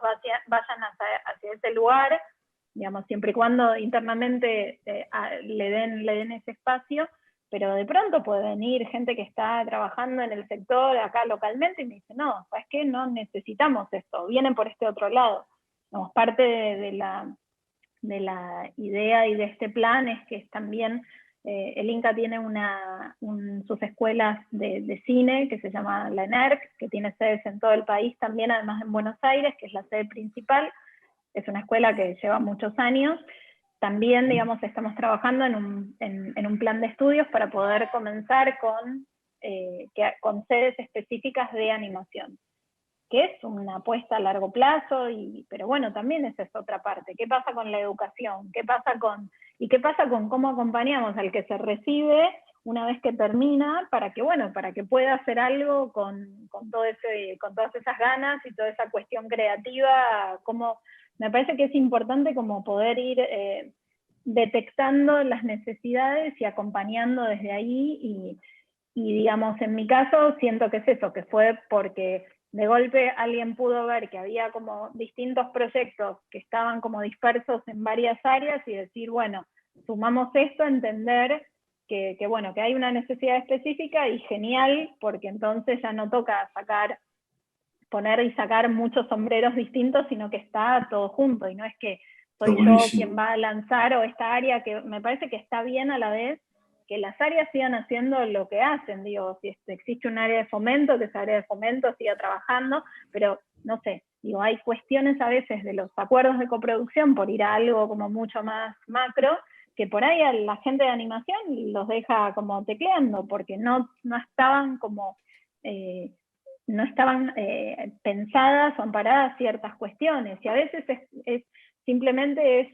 vayan hacia ese lugar, digamos, siempre y cuando internamente le den ese espacio, pero de pronto puede venir gente que está trabajando en el sector acá localmente y me dice, no, ¿sabes qué? No necesitamos esto, vienen por este otro lado. Digamos, parte de la idea y de este plan es que también el Inca tiene sus escuelas de cine que se llama la ENERC, que tiene sedes en todo el país también, además en Buenos Aires, que es la sede principal. Es una escuela que lleva muchos años. También, digamos, estamos trabajando en un plan de estudios para poder comenzar con sedes específicas de animación, que es una apuesta a largo plazo, pero bueno, también esa es otra parte. ¿Qué pasa con la educación? ¿Qué pasa con cómo acompañamos al que se recibe una vez que termina para que pueda hacer algo con todas esas ganas y toda esa cuestión creativa? Me parece que es importante como poder ir detectando las necesidades y acompañando desde ahí y digamos, en mi caso siento que es eso, que fue porque de golpe alguien pudo ver que había como distintos proyectos que estaban como dispersos en varias áreas y decir, bueno, sumamos esto, entender que hay una necesidad específica y genial, porque entonces ya no toca poner y sacar muchos sombreros distintos, sino que está todo junto, y no es que soy yo quien va a lanzar o esta área, que me parece que está bien a la vez que las áreas sigan haciendo lo que hacen, digo, si existe un área de fomento, que esa área de fomento siga trabajando, pero no sé, digo, hay cuestiones a veces de los acuerdos de coproducción, por ir a algo como mucho más macro, que por ahí a la gente de animación los deja como tecleando, porque no estaban como, no estaban pensadas o amparadas ciertas cuestiones, y a veces simplemente es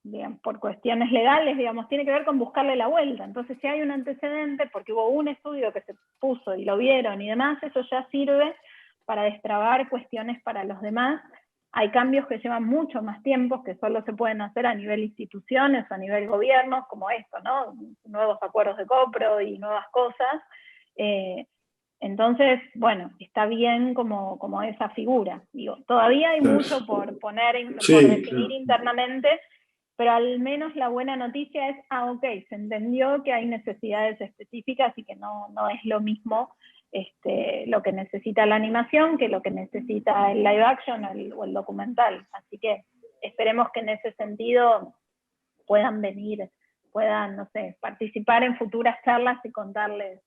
digamos, por cuestiones legales, digamos, tiene que ver con buscarle la vuelta. Entonces, si hay un antecedente, porque hubo un estudio que se puso y lo vieron y demás, eso ya sirve para destrabar cuestiones para los demás. Hay cambios que llevan mucho más tiempo, que solo se pueden hacer a nivel instituciones o a nivel gobiernos, como esto, ¿no? Nuevos acuerdos de COPRO y nuevas cosas. Entonces, bueno, está bien como esa figura. Digo, todavía hay mucho por poner, por definir internamente, pero al menos la buena noticia es, ok, se entendió que hay necesidades específicas y que no es lo mismo lo que necesita la animación que lo que necesita el live action o el documental. Así que esperemos que en ese sentido puedan venir, no sé, participar en futuras charlas y contarles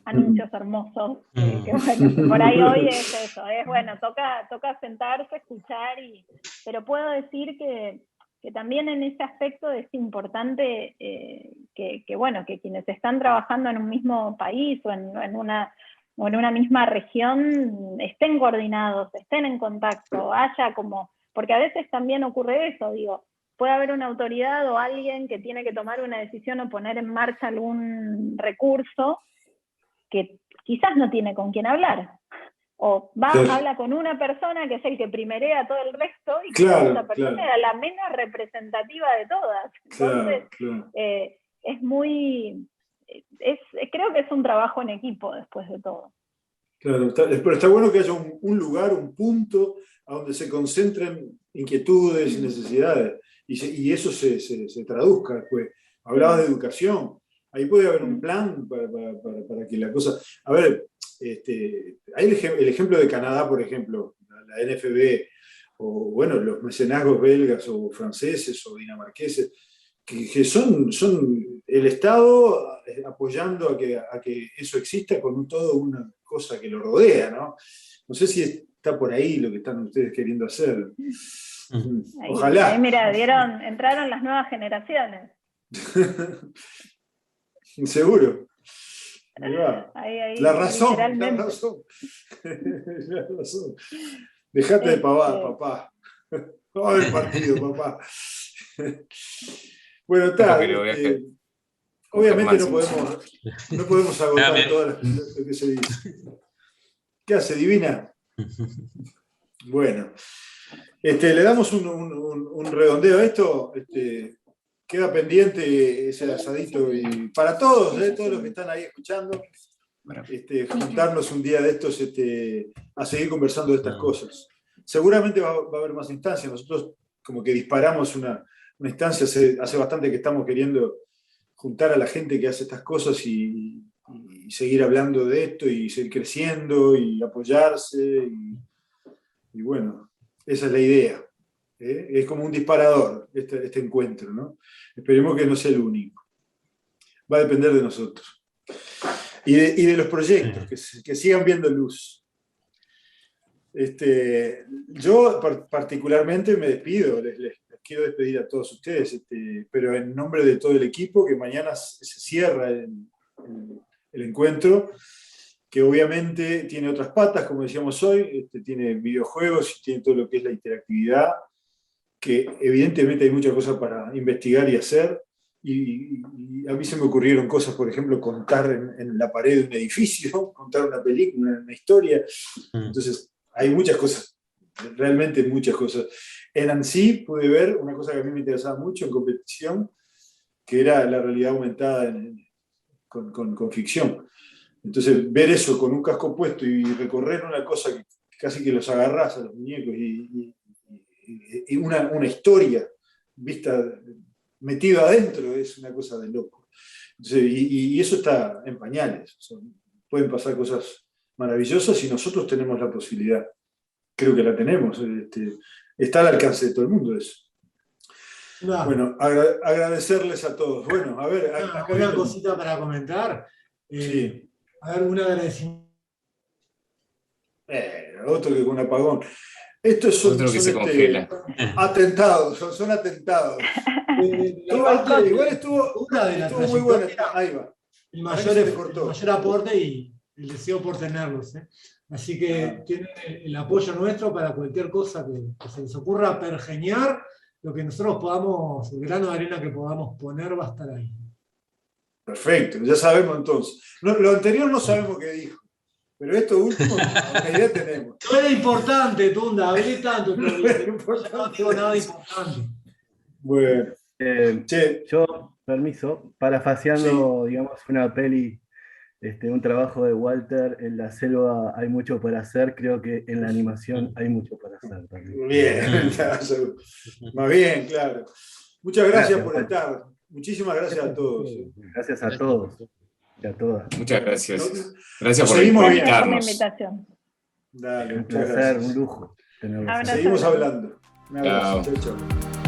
anuncios hermosos, que bueno, que por ahí hoy es eso, bueno, toca sentarse, escuchar, pero puedo decir que también en ese aspecto es importante que bueno, que quienes están trabajando en un mismo país o en una misma región estén coordinados, estén en contacto, haya como, porque a veces también ocurre eso, digo, puede haber una autoridad o alguien que tiene que tomar una decisión o poner en marcha algún recurso que quizás no tiene con quién hablar. O habla con una persona que es el que primerea todo el resto, y que esa persona era la menos representativa de todas. Entonces, es muy... creo que es un trabajo en equipo después de todo. Claro, pero está bueno que haya un lugar, un punto a donde se concentren inquietudes y necesidades, y eso se traduzca después. Hablabas de educación, ahí puede haber un plan para que la cosa... A ver, hay el ejemplo de Canadá, por ejemplo, la NFB, o bueno, los mecenazgos belgas o franceses o dinamarqueses, que son el Estado apoyando a que eso exista con toda una cosa que lo rodea, ¿no? No sé si está por ahí lo que están ustedes queriendo hacer. Ojalá. Ahí mira, entraron las nuevas generaciones. Seguro. Ahí va. Ahí, la razón. Dejate de pavada, papá. Vamos al partido, papá. Bueno, está. Obviamente no podemos agotar todo lo que se dice. ¿Qué hace, Divina? Bueno. Le damos un redondeo a esto. Queda pendiente ese asadito y para todos, todos los que están ahí escuchando, juntarnos un día de estos a seguir conversando de estas cosas. Seguramente va a haber más instancias. Nosotros como que disparamos una instancia, hace bastante que estamos queriendo juntar a la gente que hace estas cosas y seguir hablando de esto y seguir creciendo y apoyarse y bueno, esa es la idea. Es como un disparador este encuentro, ¿no? Esperemos que no sea el único. Va a depender de nosotros. Y de los proyectos, que sigan viendo luz. Yo particularmente me despido, les quiero despedir a todos ustedes, pero en nombre de todo el equipo, que mañana se cierra el encuentro, que obviamente tiene otras patas, como decíamos hoy, tiene videojuegos y tiene todo lo que es la interactividad, que evidentemente hay muchas cosas para investigar y hacer, y a mí se me ocurrieron cosas, por ejemplo, contar en la pared de un edificio, contar una película, una historia. Entonces, hay muchas cosas, realmente muchas cosas. En ANSI pude ver una cosa que a mí me interesaba mucho en competición, que era la realidad aumentada con ficción. Entonces, ver eso con un casco puesto y recorrer una cosa que casi que los agarrás a los muñecos y una historia vista metida adentro es una cosa de loco. Entonces, y eso está en pañales. Pueden pasar cosas maravillosas y nosotros tenemos la posibilidad. Creo que la tenemos. Está al alcance de todo el mundo eso. Bueno, agradecerles a todos. Bueno, a ver, una cosita para comentar. Sí. A ver, un agradecimiento. Otro que con un apagón. Estos son se congela. Atentados, son atentados. Igual estuvo muy buena. Ahí va. El mayor aporte y el deseo por tenerlos. Así que tienen el apoyo nuestro para cualquier cosa que se les ocurra pergeñar. Lo que nosotros podamos, el grano de arena que podamos poner va a estar ahí. Perfecto, ya sabemos entonces. Lo anterior no sabemos qué dijo, pero esto último, la idea tenemos. No era importante, Tunda, hablé tanto, pero no digo nada importante. Bueno. Yo, permiso, parafaseando, digamos, una peli, un trabajo de Walter, en la selva hay mucho por hacer, creo que en la animación hay mucho por hacer también. Bien, más bien, claro. Muchas gracias por estar. Muchísimas gracias a todos. Gracias a todos y a todas. Muchas gracias. Gracias por invitarnos. Dale, un placer, un lujo tenerlos. Seguimos hablando. Chao. Chao.